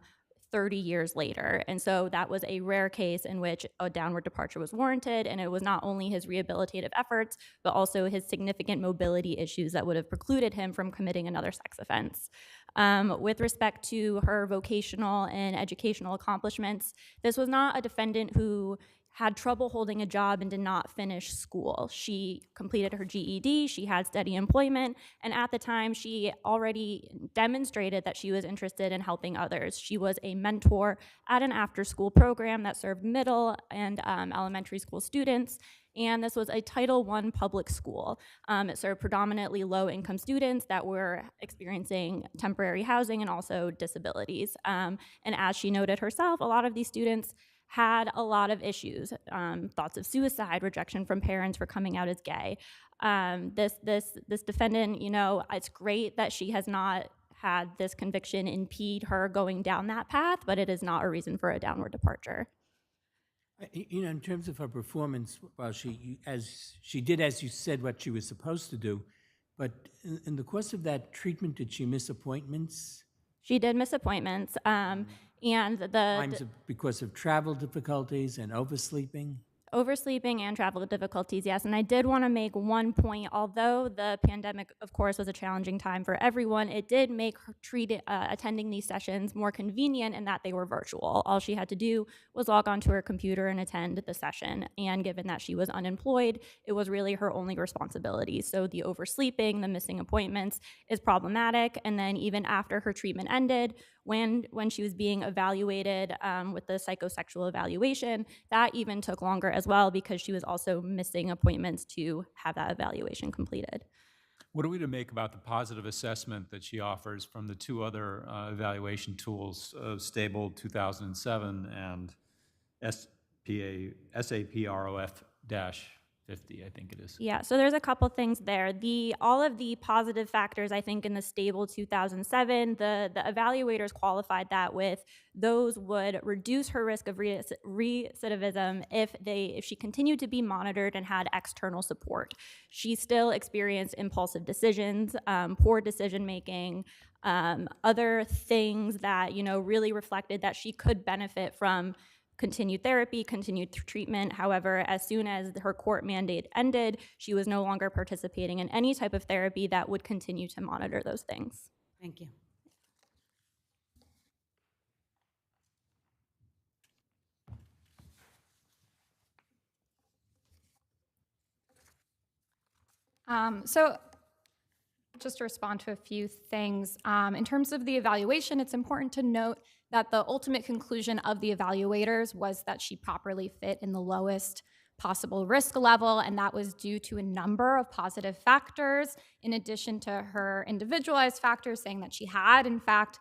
30 years later. And so that was a rare case in which a downward departure was warranted, and it was not only his rehabilitative efforts, but also his significant mobility issues that would have precluded him from committing another sex offense. With respect to her vocational and educational accomplishments, this was not a defendant who had trouble holding a job and did not finish school. She completed her GED, she had steady employment, and at the time she already demonstrated that she was interested in helping others. She was a mentor at an after-school program that served middle and elementary school students, and this was a Title I public school. It served predominantly low-income students that were experiencing temporary housing and also disabilities. And as she noted herself, a lot of these students had a lot of issues, thoughts of suicide, rejection from parents for coming out as gay. This defendant, it's great that she has not had this conviction impede her going down that path, but it is not a reason for a downward departure. In terms of her performance, well, she did, as you said, what she was supposed to do, but in the course of that treatment, did she miss appointments? She did miss appointments. And because of travel difficulties and oversleeping? Oversleeping and travel difficulties, yes. And I did want to make one point. Although the pandemic, of course, was a challenging time for everyone, it did make her attending these sessions more convenient in that they were virtual. All she had to do was log onto her computer and attend the session. And given that she was unemployed, it was really her only responsibility. So the oversleeping, the missing appointments is problematic. And then even after her treatment ended, when she was being evaluated with the psychosexual evaluation, that even took longer as well because she was also missing appointments to have that evaluation completed. What are we to make about the positive assessment that she offers from the two other evaluation tools, Stable 2007 and SAPROF-50, I think it is? Yeah, so there's a couple things there. All of the positive factors, I think, in the Stable 2007, the evaluators qualified that with those would reduce her risk of recidivism if she continued to be monitored and had external support. She still experienced impulsive decisions, poor decision making, other things that really reflected that she could benefit from continued therapy, continued treatment. However, as soon as her court mandate ended, she was no longer participating in any type of therapy that would continue to monitor those things. Thank you. So just to respond to a few things, in terms of the evaluation, it's important to note that the ultimate conclusion of the evaluators was that she properly fit in the lowest possible risk level, and that was due to a number of positive factors, in addition to her individualized factors, saying that she had, in fact,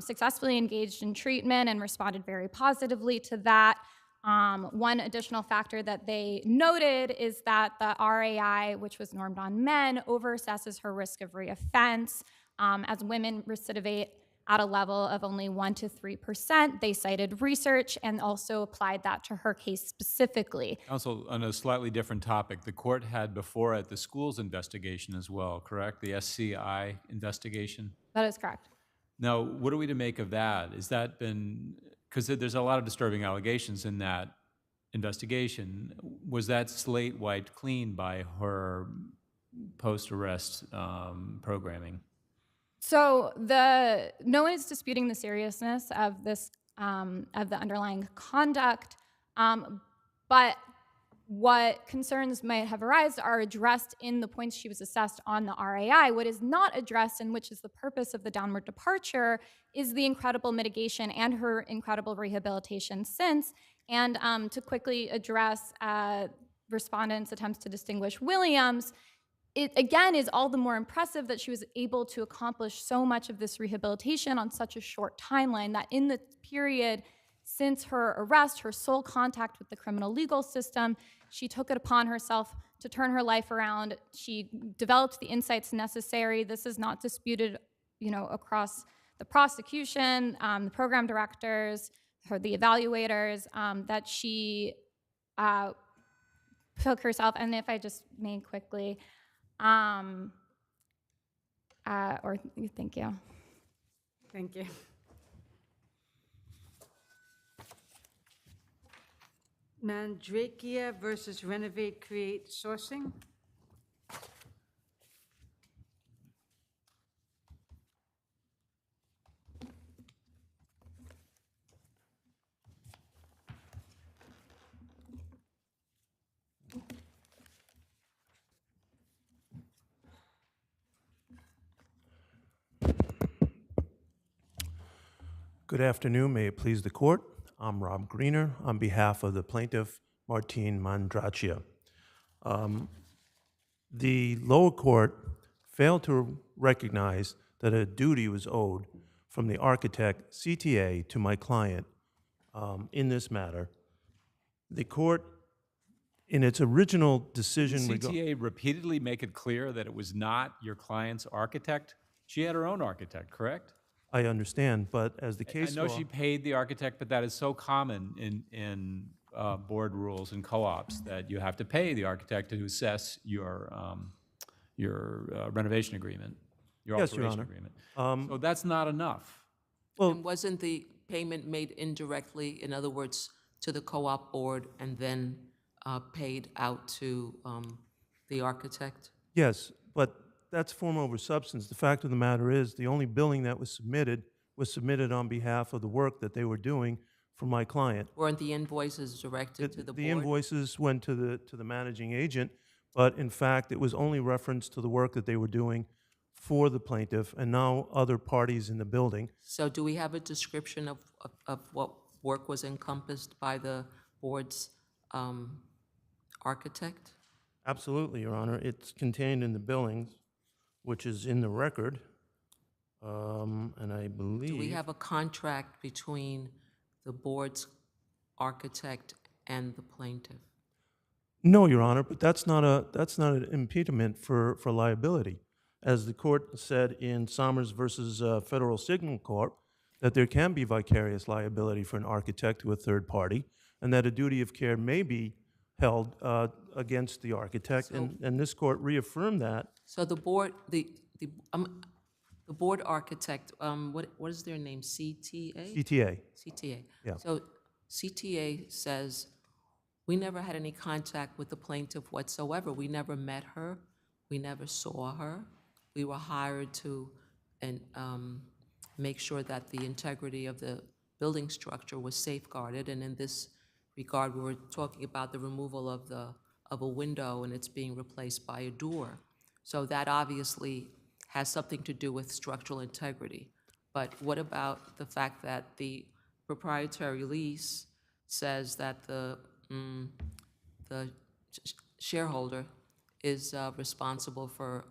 successfully engaged in treatment and responded very positively to that. One additional factor that they noted is that the RAI, which was normed on men, overassesses her risk of reoffense. As women recidivate at a level of only 1 to 3%, they cited research and also applied that to her case specifically. Counsel, on a slightly different topic, the court had before it the school's investigation as well, correct? The SCI investigation? That is correct. Now, what are we to make of that? Has that been, because there's a lot of disturbing allegations in that investigation. Was that slate wiped clean by her post-arrest programming? So no one is disputing the seriousness of this of the underlying conduct, but what concerns might have arisen are addressed in the points she was assessed on the RAI. What is not addressed, and which is the purpose of the downward departure, is the incredible mitigation and her incredible rehabilitation since. And to quickly address respondents' attempts to distinguish Williams, it again is all the more impressive that she was able to accomplish so much of this rehabilitation on such a short timeline, that in the period since her arrest, her sole contact with the criminal legal system, she took it upon herself to turn her life around. She developed the insights necessary. This is not disputed, across the prosecution, the program directors, the evaluators, that she took herself. And if I just may quickly, thank you. Thank you. Mandrakia versus Renovate Create Sourcing. Good afternoon. May it please the court. I'm Rob Greener on behalf of the plaintiff, Martine Mandracia. The lower court failed to recognize that a duty was owed from the architect CTA to my client in this matter. The court, in its original decision, Did CTA repeatedly make it clear that it was not your client's architect? She had her own architect, correct? I understand, but as the case I know law, she paid the architect, but that is so common in board rules and co-ops that you have to pay the architect to assess your renovation agreement, your Yes, Your alteration Honor. agreement. So that's not enough. And wasn't the payment made indirectly, in other words, to the co-op board and then paid out to the architect? yes, but that's form over substance. The fact of the matter is, the only billing that was submitted on behalf of the work that they were doing for my client. Weren't the invoices directed to the board? The invoices went to the managing agent, but in fact, it was only reference to the work that they were doing for the plaintiff and now other parties in the building. So do we have a description of what work was encompassed by the board's architect? Absolutely, Your Honor. It's contained in the billings, which is in the record, and I believe... Do we have a contract between the board's architect and the plaintiff? No, Your Honor, but that's not an impediment for liability. As the court said in Somers versus Federal Signal Corp., that there can be vicarious liability for an architect to a third party, and that a duty of care may be held against the architect, and this court reaffirmed that. So the board, the board architect, what is their name? CTA? CTA. CTA. Yeah. So CTA says, we never had any contact with the plaintiff whatsoever. We never met her. We never saw her. We were hired to make sure that the integrity of the building structure was safeguarded. And in this regard, we were talking about the removal of a window and it's being replaced by a door. So that obviously has something to do with structural integrity. But what about the fact that the proprietary lease says that the shareholder is responsible for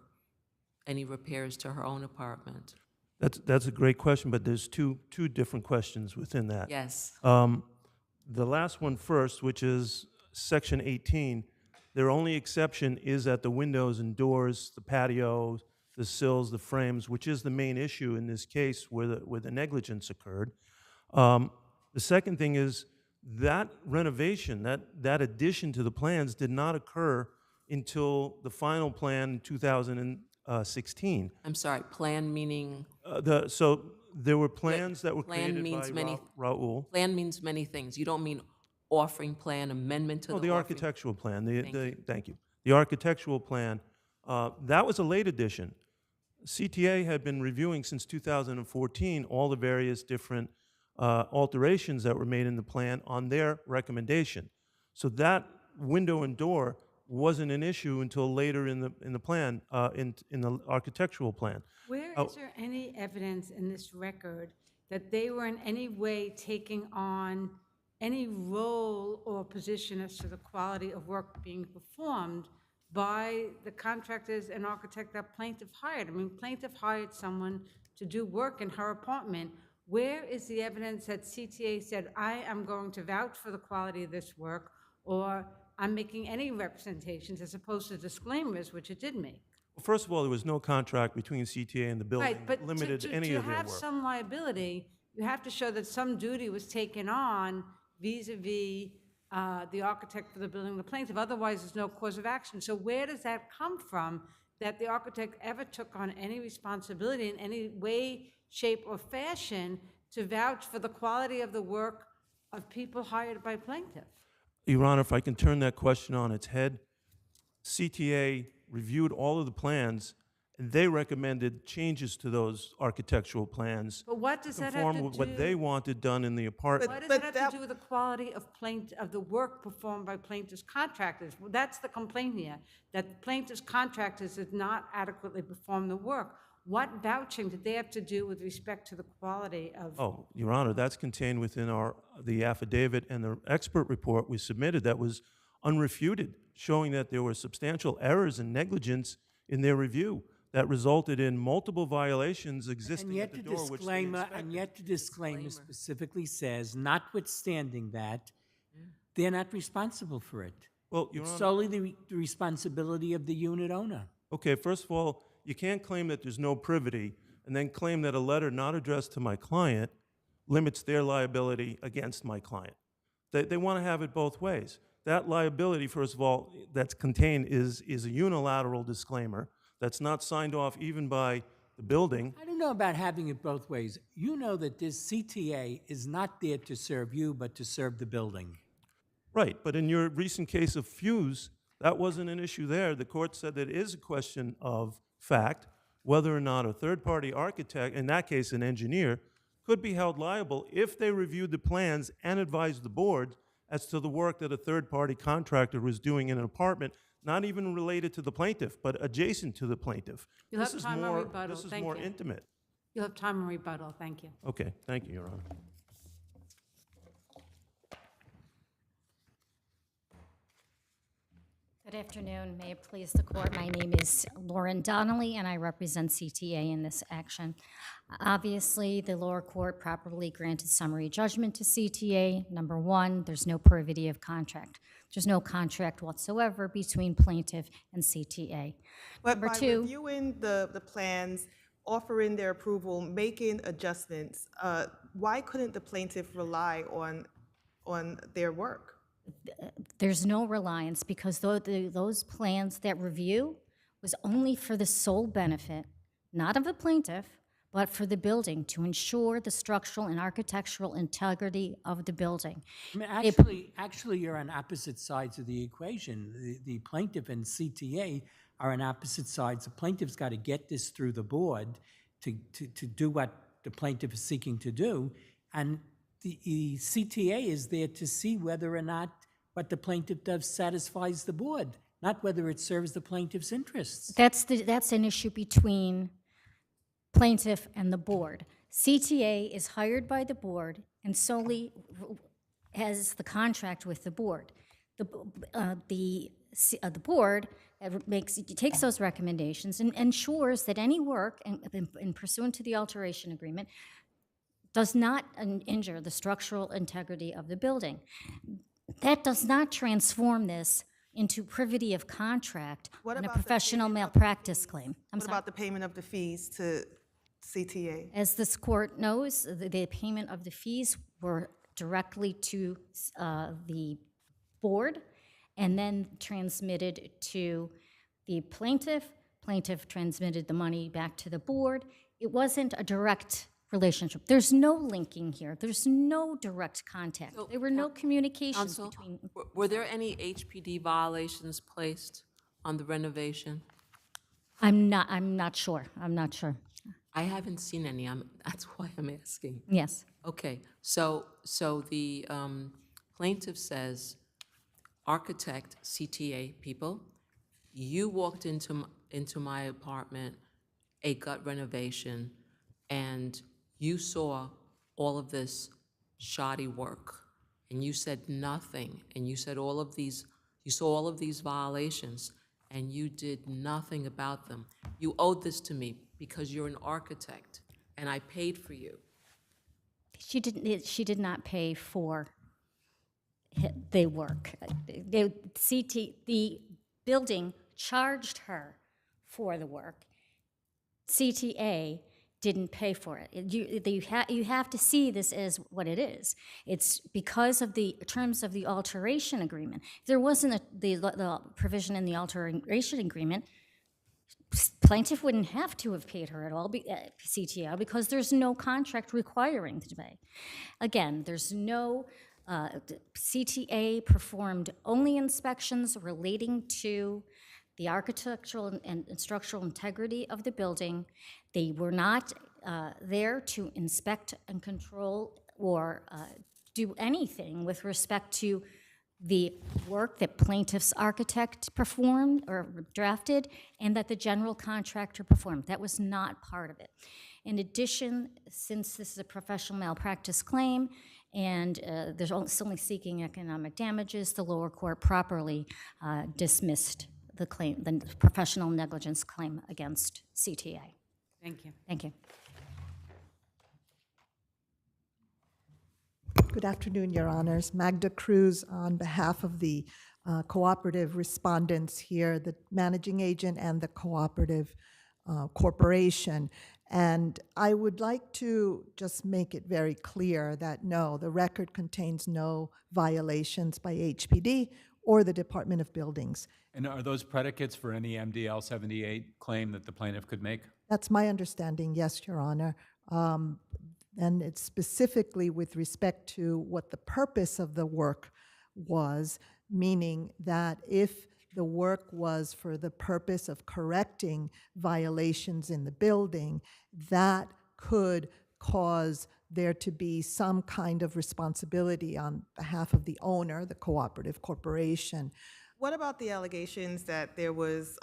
any repairs to her own apartment? That's a great question, but there's two different questions within that. Yes. The last one first, which is Section 18, their only exception is at the windows and doors, the patios, the sills, the frames, which is the main issue in this case where the negligence occurred. The second thing is that renovation, that addition to the plans did not occur until the final plan in 2016. I'm sorry, plan meaning? So there were plans that were Plan created means by Raul. Plan means many things. You don't mean offering plan, amendment to the The offering? architectural plan. Thank you. The architectural plan, that was a late addition. CTA had been reviewing since 2014 all the various different alterations that were made in the plan on their recommendation. So that window and door wasn't an issue until later in the plan, in the architectural plan. Where is there any evidence in this record that they were in any way taking on any role or position as to the quality of work being performed by the contractors and architect that plaintiff hired? I mean, plaintiff hired someone to do work in her apartment. Where is the evidence that CTA said, I am going to vouch for the quality of this work, or I'm making any representations as opposed to disclaimers, which it did make? Well, first of all, there was no contract between CTA and the building Right, but limited to any of their have work. some liability, you have to show that some duty was taken on vis-a-vis the architect for the building, the plaintiff. Otherwise, there's no cause of action. So where does that come from, that the architect ever took on any responsibility in any way, shape, or fashion to vouch for the quality of the work of people hired by plaintiff? Your Honor, if I can turn that question on its head, CTA reviewed all of the plans, and they recommended changes to those architectural plans But what does to that have conform to with do? what they wanted done in the apartment. What does But that that- have to do with the quality of the work performed by plaintiff's contractors? Well, that's the complaint here, that plaintiff's contractors did not adequately perform the work. What vouching did they have to do with respect to the quality of? Oh, Your Honor, that's contained within the affidavit and the expert report we submitted that was unrefuted, showing that there were substantial errors and negligence in their review that resulted in multiple violations And existing yet at the the door, which they disclaimer, inspected. and yet the disclaimer specifically says, notwithstanding that, they're not responsible for it. Well, Your It's Honor, solely the responsibility of the unit owner. okay, first of all, you can't claim that there's no privity and then claim that a letter not addressed to my client limits their liability against my client. They want to have it both ways. That liability, first of all, that's contained is a unilateral disclaimer that's not signed off even by the building. I don't know about having it both ways. You know that this CTA is not there to serve you, but to serve the building. Right, but in your recent case of Fuse, that wasn't an issue there. The court said that it is a question of fact whether or not a third-party architect, in that case an engineer, could be held liable if they reviewed the plans and advised the board as to the work that a third-party contractor was doing in an apartment, not even related to the plaintiff, but adjacent to the plaintiff. You'll have time on rebuttal. This is Thank more you. intimate. You'll have time on rebuttal. Thank you. Okay, thank you, Your Honor. Good afternoon. May it please the court. My name is Lauren Donnelly, and I represent CTA in this action. Obviously, the lower court properly granted summary judgment to CTA. Number one, there's no privity of contract. There's no contract whatsoever between plaintiff and CTA. But Number by two, reviewing the plans, offering their approval, making adjustments, why couldn't the plaintiff rely on their work? there's no reliance because those plans, that review was only for the sole benefit, not of the plaintiff, but for the building, to ensure the structural and architectural integrity of the building. I mean, actually, you're on opposite sides of the equation. The plaintiff and CTA are on opposite sides. The plaintiff's got to get this through the board to do what the plaintiff is seeking to do, and the CTA is there to see whether or not what the plaintiff does satisfies the board, not whether it serves the plaintiff's interests. That's an issue between plaintiff and the board. CTA is hired by the board and solely has the contract with the board. The board takes those recommendations and ensures that any work in pursuant to the alteration agreement does not injure the structural integrity of the building. That does not transform this into privity of contract What on a about the professional payment of malpractice claim. What about the payment of the fees to CTA? As this court knows, the payment of the fees were directly to the board and then transmitted to the plaintiff. Plaintiff transmitted the money back to the board. It wasn't a direct relationship. There's no linking here. There's no direct contact. So, There were no communications Counsel, between. were there any HPD violations placed on the renovation? I'm not sure. I'm not sure. I haven't seen any, that's why I'm asking. Yes. Okay, so the plaintiff says, architect, CTA people, you walked into my apartment, a gut renovation, and you saw all of this shoddy work, and you said nothing, and you said you saw all of these violations, and you did nothing about them. You owed this to me because you're an architect, and I paid for you. She didn't. She did not pay for the work. The building charged her for the work. CTA didn't pay for it. You have to see this as what it is. It's because of the terms of the alteration agreement. If there wasn't the provision in the alteration agreement, plaintiff wouldn't have to have paid her at all, CTO, because there's no contract requiring to pay. Again, there's no, CTA performed only inspections relating to the architectural and structural integrity of the building. They were not there to inspect and control or do anything with respect to the work that plaintiff's architect performed or drafted and that the general contractor performed. That was not part of it. In addition, since this is a professional malpractice claim and there's only seeking economic damages, the lower court properly dismissed the claim, the professional negligence claim against CTA. Thank you. Thank you. Good afternoon, Your Honors. Magda Cruz on behalf of the cooperative respondents here, the managing agent and the cooperative corporation. And I would like to just make it very clear that no, the record contains no violations by HPD or the Department of Buildings. And are those predicates for any MDL 78 claim that the plaintiff could make? That's my understanding, yes, Your Honor. And it's specifically with respect to what the purpose of the work was, meaning that if the work was for the purpose of correcting violations in the building, that could cause there to be some kind of responsibility on behalf of the owner, the cooperative corporation. What about the allegations that there was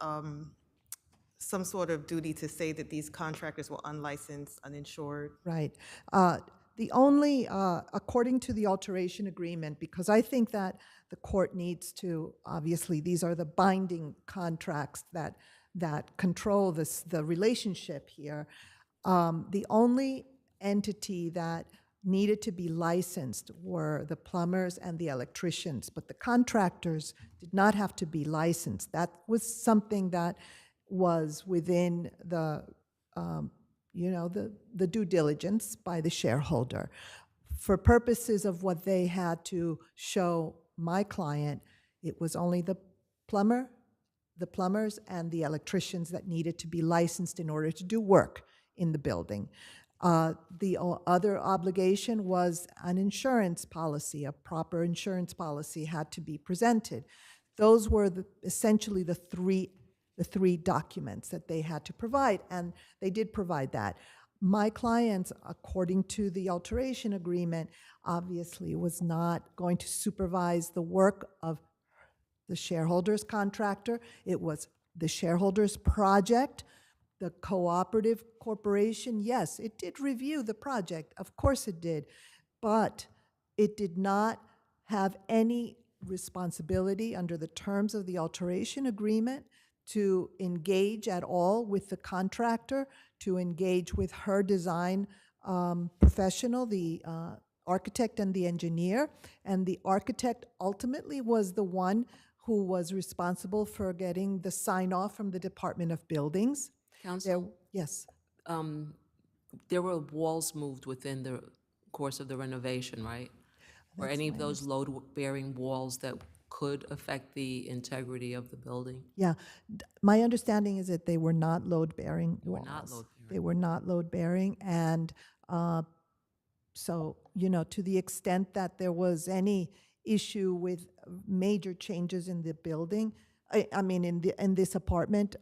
some sort of duty to say that these contractors were unlicensed, uninsured? Right. The only, according to the alteration agreement, because I think that the court needs to, obviously, these are the binding contracts that control the relationship here. The only entity that needed to be licensed were the plumbers and the electricians, but the contractors did not have to be licensed. That was something that was within the, the due diligence by the shareholder. For purposes of what they had to show my client, it was only the plumbers and the electricians that needed to be licensed in order to do work in the building. The other obligation was an insurance policy. A proper insurance policy had to be presented. Those were essentially the three documents that they had to provide, and they did provide that. My clients, according to the alteration agreement, obviously was not going to supervise the work of the shareholder's contractor. It was the shareholder's project. The cooperative corporation, yes, it did review the project. Of course it did. But it did not have any responsibility under the terms of the alteration agreement to engage at all with the contractor, to engage with her design professional, the architect and the engineer. And the architect ultimately was the one who was responsible for getting the sign-off from the Department of Buildings. Counsel? Yes. There were walls moved within the course of the renovation, right? Were any of those load-bearing walls that could affect the integrity of the building? Yeah. My understanding is that they were not load-bearing walls. They were not load-bearing. They were not load-bearing. And so, to the extent that there was any issue with major changes in the building, I mean, in this apartment,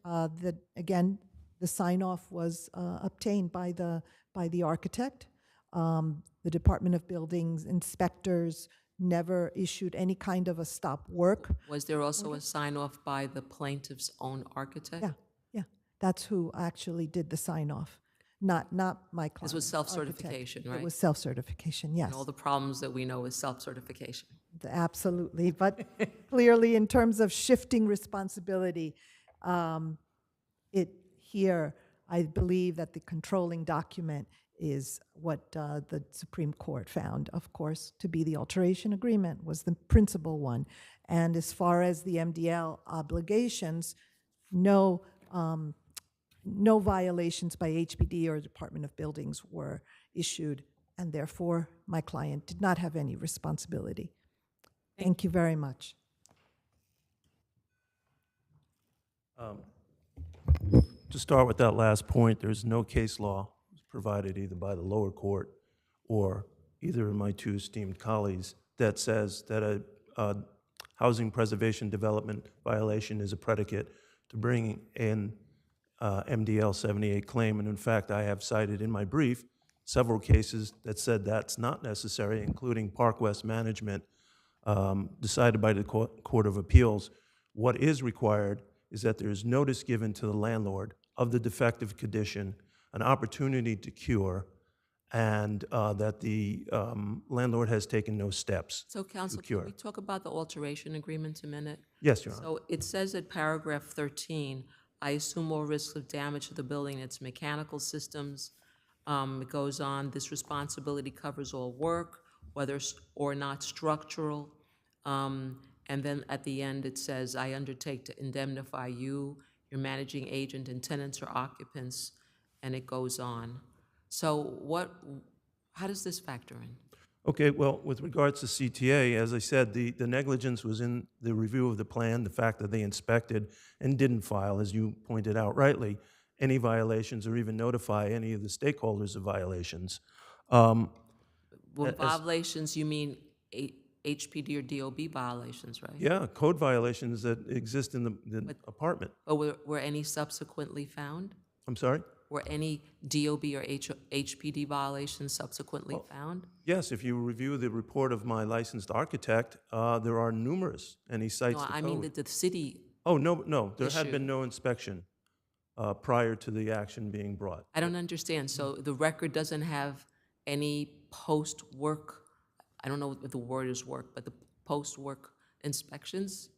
again, the sign-off was obtained by the architect. The Department of Buildings inspectors never issued any kind of a stop work. Was there also a sign-off by the plaintiff's own architect? Yeah, that's who actually did the sign-off, not my client. This was self-certification, right? It was self-certification, yes. And all the problems that we know is self-certification. Absolutely, but clearly in terms of shifting responsibility, here, I believe that the controlling document is what the Supreme Court found, of course, to be the alteration agreement was the principal one. And as far as the MDL obligations, no violations by HPD or Department of Buildings were issued, and therefore my client did not have any responsibility. Thank you very much. To start with that last point, there's no case law provided either by the lower court or either of my two esteemed colleagues that says that a housing preservation development violation is a predicate to bringing in MDL 78 claim. And in fact, I have cited in my brief several cases that said that's not necessary, including Park West Management, decided by the Court of Appeals. What is required is that there is notice given to the landlord of the defective condition, an opportunity to cure, and that the landlord has taken no steps So, counsel, to cure. can we talk about the alteration agreement a minute? Yes, Your Honor. So it says at paragraph 13, I assume all risks of damage to the building and its mechanical systems. It goes on, this responsibility covers all work, whether or not structural. And then at the end, it says, I undertake to indemnify you, your managing agent, and tenants or occupants, and it goes on. So how does this factor in? Okay, well, with regards to CTA, as I said, the negligence was in the review of the plan, the fact that they inspected and didn't file, as you pointed out rightly, any violations or even notify any of the stakeholders of violations. With violations, you mean HPD or DOB violations, right? Yeah, code violations that exist in the apartment. But were any subsequently found? I'm sorry? Were any DOB or HPD violations subsequently found? Yes, if you review the report of my licensed architect, there are numerous, and he cites No, the I code. mean that the city. Oh, no, there had issue. been no inspection prior to the action being brought. I don't understand. So the record doesn't have any post-work, I don't know if the word is work, but the post-work inspections?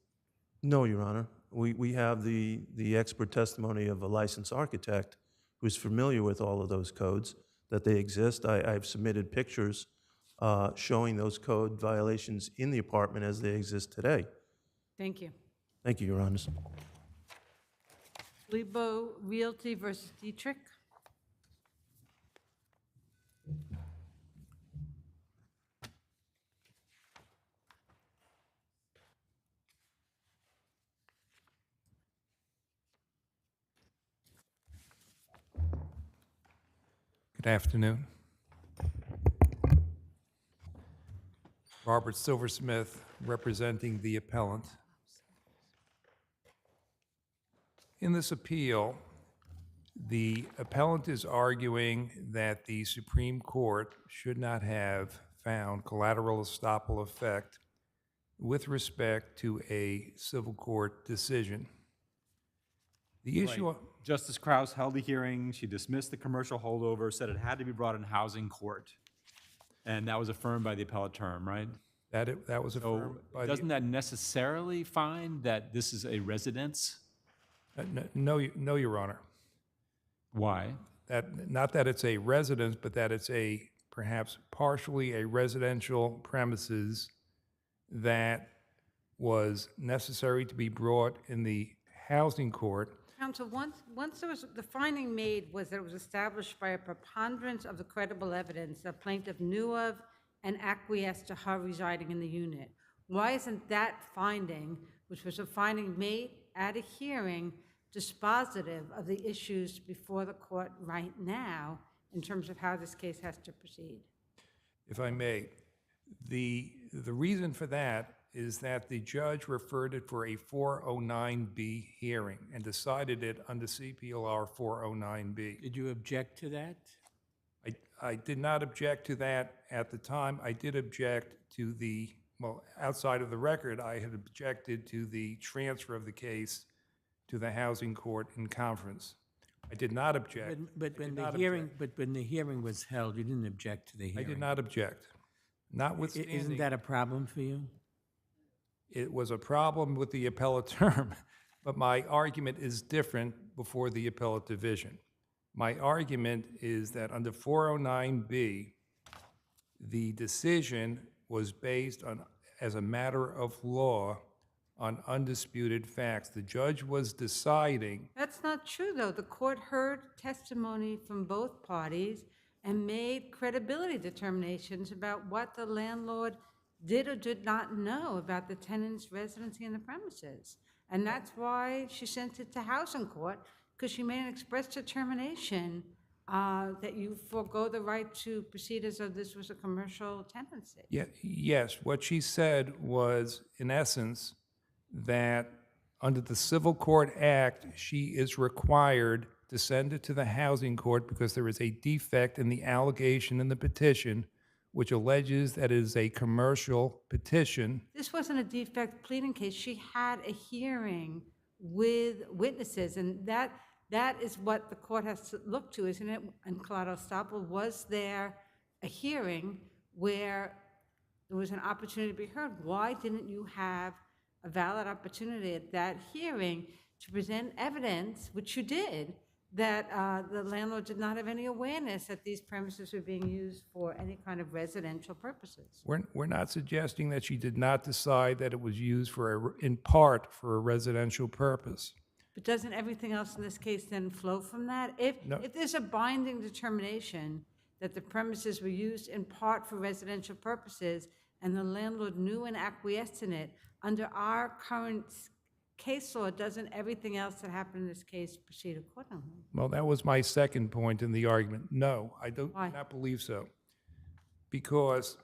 No, Your Honor. We have the expert testimony of a licensed architect who's familiar with all of those codes, that they exist. I've submitted pictures showing those code violations in the apartment as they exist today. Thank you. Thank you, Your Honor. Lebo Realty versus Dietrich. Good afternoon. Robert Silversmith, representing the appellant. In this appeal, the appellant is arguing that the Supreme Court should not have found collateral estoppel effect with respect to a civil court decision. The issue... Right. Justice Krause held a hearing. She dismissed the commercial holdover, said it had to be brought in housing court. And that was affirmed by the appellate term, right? That was affirmed by the... Doesn't that necessarily find that this is a residence? No, Your Honor. Why? Not that it's a residence, but that it's perhaps partially a residential premises that was necessary to be brought in the housing court. Counsel, once there was, the finding made was that it was established by a preponderance of the credible evidence that plaintiff knew of and acquiesced to her residing in the unit. Why isn't that finding, which was a finding made at a hearing, dispositive of the issues before the court right now in terms of how this case has to proceed? If I may, the reason for that is that the judge referred it for a 409B hearing and decided it under CPLR 409B. Did you object to that? I did not object to that at the time. I did object to the, well, outside of the record, I had objected to the transfer of the case to the housing court in conference. I did not object. But when the hearing was held, you didn't object to the I hearing. did not object. Notwithstanding. Isn't that a problem for you? It was a problem with the appellate term, but my argument is different before the appellate division. My argument is that under 409B, the decision was based on, as a matter of law, on undisputed facts. The judge was deciding. That's not true, though. The court heard testimony from both parties and made credibility determinations about what the landlord did or did not know about the tenant's residency in the premises. And that's why she sent it to housing court, because she made an express determination that you forego the right to proceed as though this was a commercial tenancy. Yeah, yes, what she said was, in essence, that under the Civil Court Act, she is required to send it to the housing court because there is a defect in the allegation in the petition, which alleges that it is a commercial petition. This wasn't a defect pleading case. She had a hearing with witnesses, and that is what the court has to look to, isn't it? And collateral estoppel, was there a hearing where there was an opportunity to be heard? Why didn't you have a valid opportunity at that hearing to present evidence, which you did, that the landlord did not have any awareness that these premises were being used for any kind of residential purposes? We're not suggesting that she did not decide that it was used in part for a residential purpose. But doesn't everything else in this case then flow from that? If there's a binding determination that the premises were used in part for residential purposes and the landlord knew and acquiesced in it, under our current case law, doesn't everything else that happened in this case proceed accordingly? Well, that was my second point in the argument. No, I do Why? not believe so. Because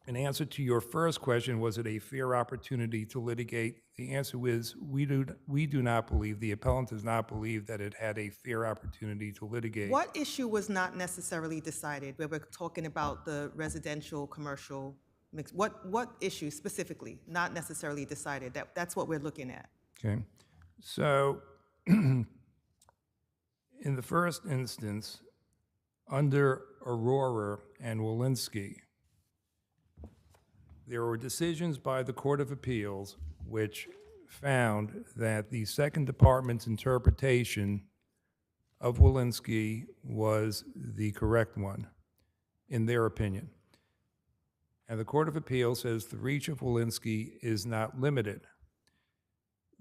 in answer to your first question, was it a fair opportunity to litigate? The answer is we do not believe, the appellant does not believe that it had a fair opportunity to litigate. What issue was not necessarily decided, where we're talking about the residential, commercial mix? What issue specifically, not necessarily decided? That's what we're looking at. Okay. So in the first instance, under Aurora and Walensky, there were decisions by the Court of Appeals which found that the Second Department's interpretation of Walensky was the correct one, in their opinion. And the Court of Appeals says the reach of Walensky is not limited.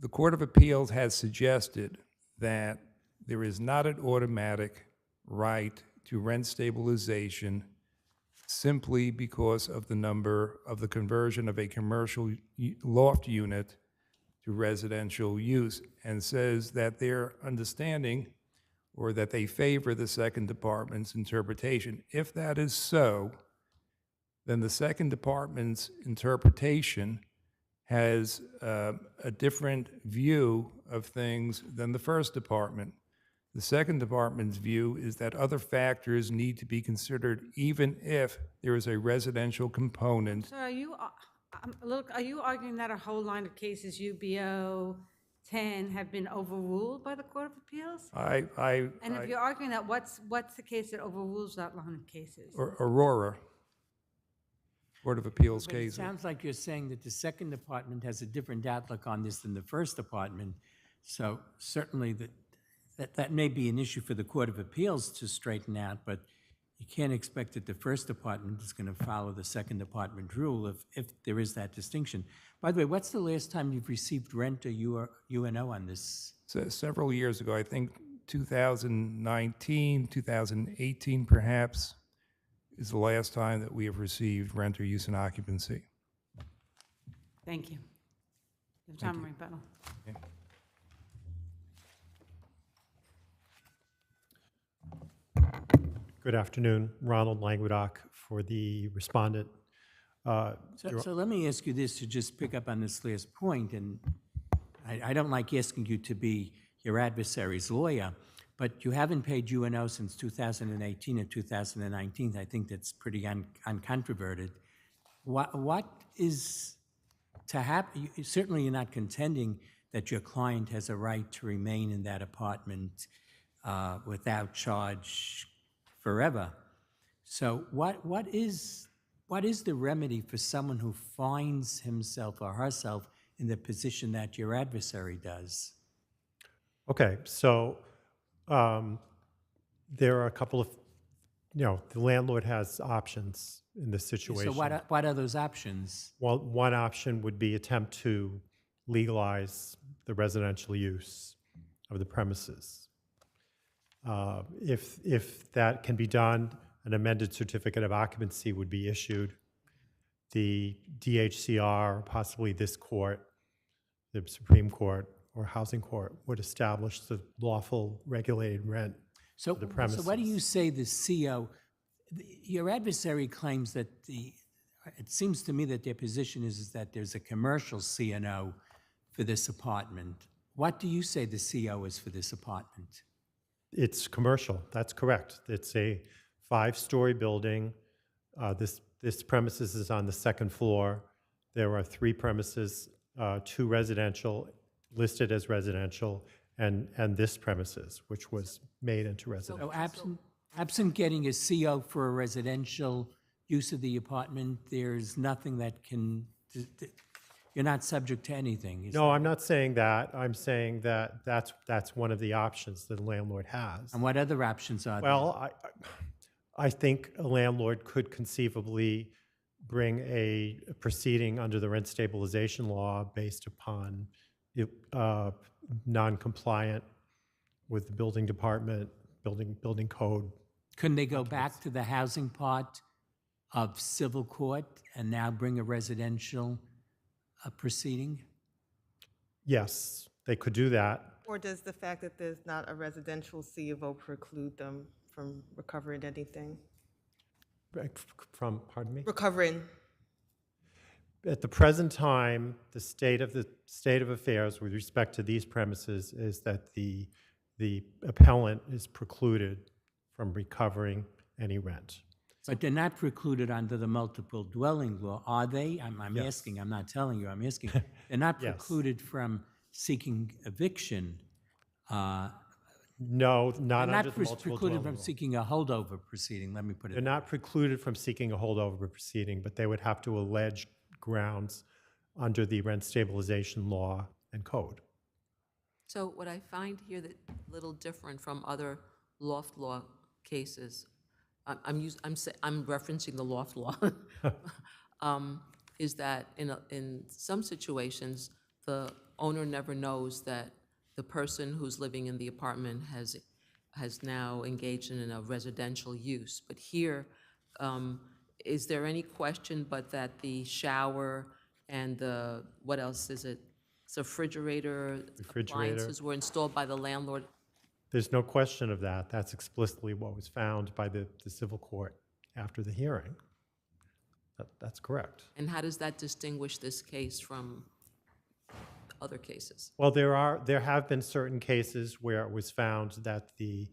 The Court of Appeals has suggested that there is not an automatic right to rent stabilization simply because of the number of the conversion of a commercial loft unit to residential use, and says that their understanding, or that they favor the Second Department's interpretation. If that is so, then the Second Department's interpretation has a different view of things than the First Department. The Second Department's view is that other factors need to be considered even if there is a residential component. So are you arguing that a whole line of cases, UBO, 10, have been overruled by the Court of Appeals? And if you're arguing that, what's the case that overrules that line of cases? Aurora, Court of Appeals But case. it sounds like you're saying that the Second Department has a different outlook on this than the First Department. So certainly that may be an issue for the Court of Appeals to straighten out, but you can't expect that the First Department is going to follow the Second Department rule if there is that distinction. By the way, what's the last time you've received rent or UNO on this? Several years ago, I think 2019, 2018 perhaps, is the last time that we have received rent or use and occupancy. Thank you. You have time, rebuttal. Okay. Good afternoon, Ronald Languedoc for the respondent. So let me ask you this to just pick up on this last point, and I don't like asking you to be your adversary's lawyer, but you haven't paid UNO since 2018 and 2019. I think that's pretty uncontroverted. What is to happen? Certainly you're not contending that your client has a right to remain in that apartment without charge forever. So what is the remedy for someone who finds himself or herself in the position that your adversary does? Okay, so there are a couple of, the landlord has options in this situation. So what are those options? Well, one option would be attempt to legalize the residential use of the premises. If that can be done, an amended certificate of occupancy would be issued. The DHCR, possibly this court, the Supreme Court or Housing Court, would establish the lawful regulated rent of the premises. So what do you say the CO, your adversary claims that it seems to me that their position is that there's a commercial CNO for this apartment. What do you say the CO is for this apartment? It's commercial, that's correct. It's a 5-story building. This premises is on the 2nd floor. There are 3 premises, 2 residential, listed as residential, and this premises, which was made into residential. So absent getting a CO for a residential use of the apartment, there's nothing that can, you're not subject to anything. No, I'm not saying that. I'm saying that that's one of the options that a landlord has. And what other options are there? Well, I think a landlord could conceivably bring a proceeding under the rent stabilization law based upon non-compliant with the building department, building code. Couldn't they go back to the housing part of civil court and now bring a residential proceeding? Yes, they could do that. Or does the fact that there's not a residential C of O preclude them from recovering anything? Pardon me? Recovering. At the present time, the state of affairs with respect to these premises is that the appellant is precluded from recovering any rent. But they're not precluded under the multiple dwelling law, are they? I'm Yes. asking, I'm not telling you, I'm asking. They're not Yes. precluded from seeking eviction. No, not They're under the multiple precluded dwelling from law. seeking a holdover proceeding, let me put it They're not precluded from seeking a holdover proceeding, but they would have to allege grounds under the rent stabilization law and code. So what I find here that a little different from other loft law cases, I'm referencing the loft law, is that in some situations, the owner never knows that the person who's living in the apartment has now engaged in a residential use. But here, is there any question but that the shower and the, what else is it? It's a refrigerator, appliances were installed by the landlord? There's no question of that. That's explicitly what was found by the civil court after the hearing. That's correct. And how does that distinguish this case from other cases? Well, there have been certain cases where it was found that the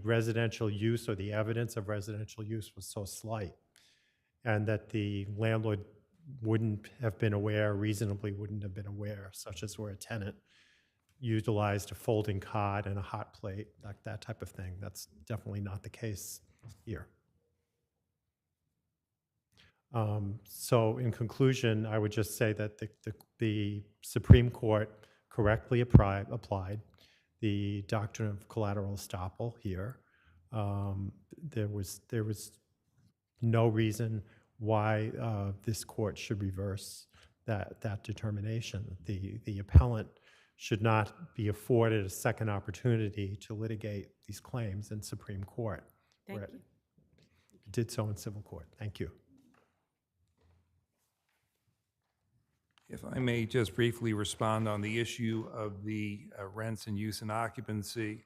residential use or the evidence of residential use was so slight, and that the landlord wouldn't have been aware, reasonably wouldn't have been aware, such as where a tenant utilized a folding cot and a hot plate, that type of thing. That's definitely not the case here. So in conclusion, I would just say that the Supreme Court correctly applied the doctrine of collateral estoppel here. There was no reason why this court should reverse that determination. The appellant should not be afforded a second opportunity to litigate these claims in Supreme Court. Thank where you. It did so in civil court. Thank you. If I may just briefly respond on the issue of the rents and use and occupancy,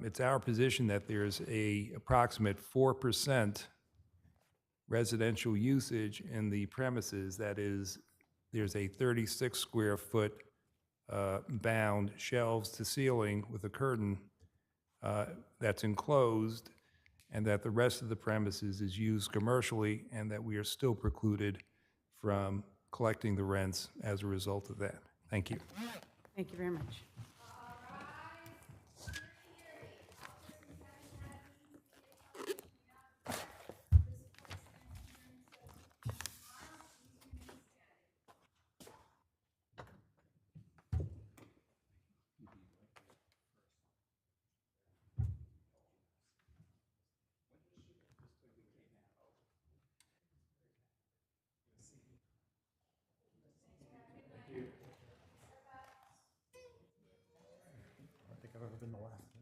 it's our position that there's a approximate 4% residential usage in the premises. That is, there's a 36 square foot bound shelves to ceiling with a curtain that's enclosed, and that the rest of the premises is used commercially, and that we are still precluded from collecting the rents as a result of that. Thank you. Thank you very much. I don't think I've ever been the last.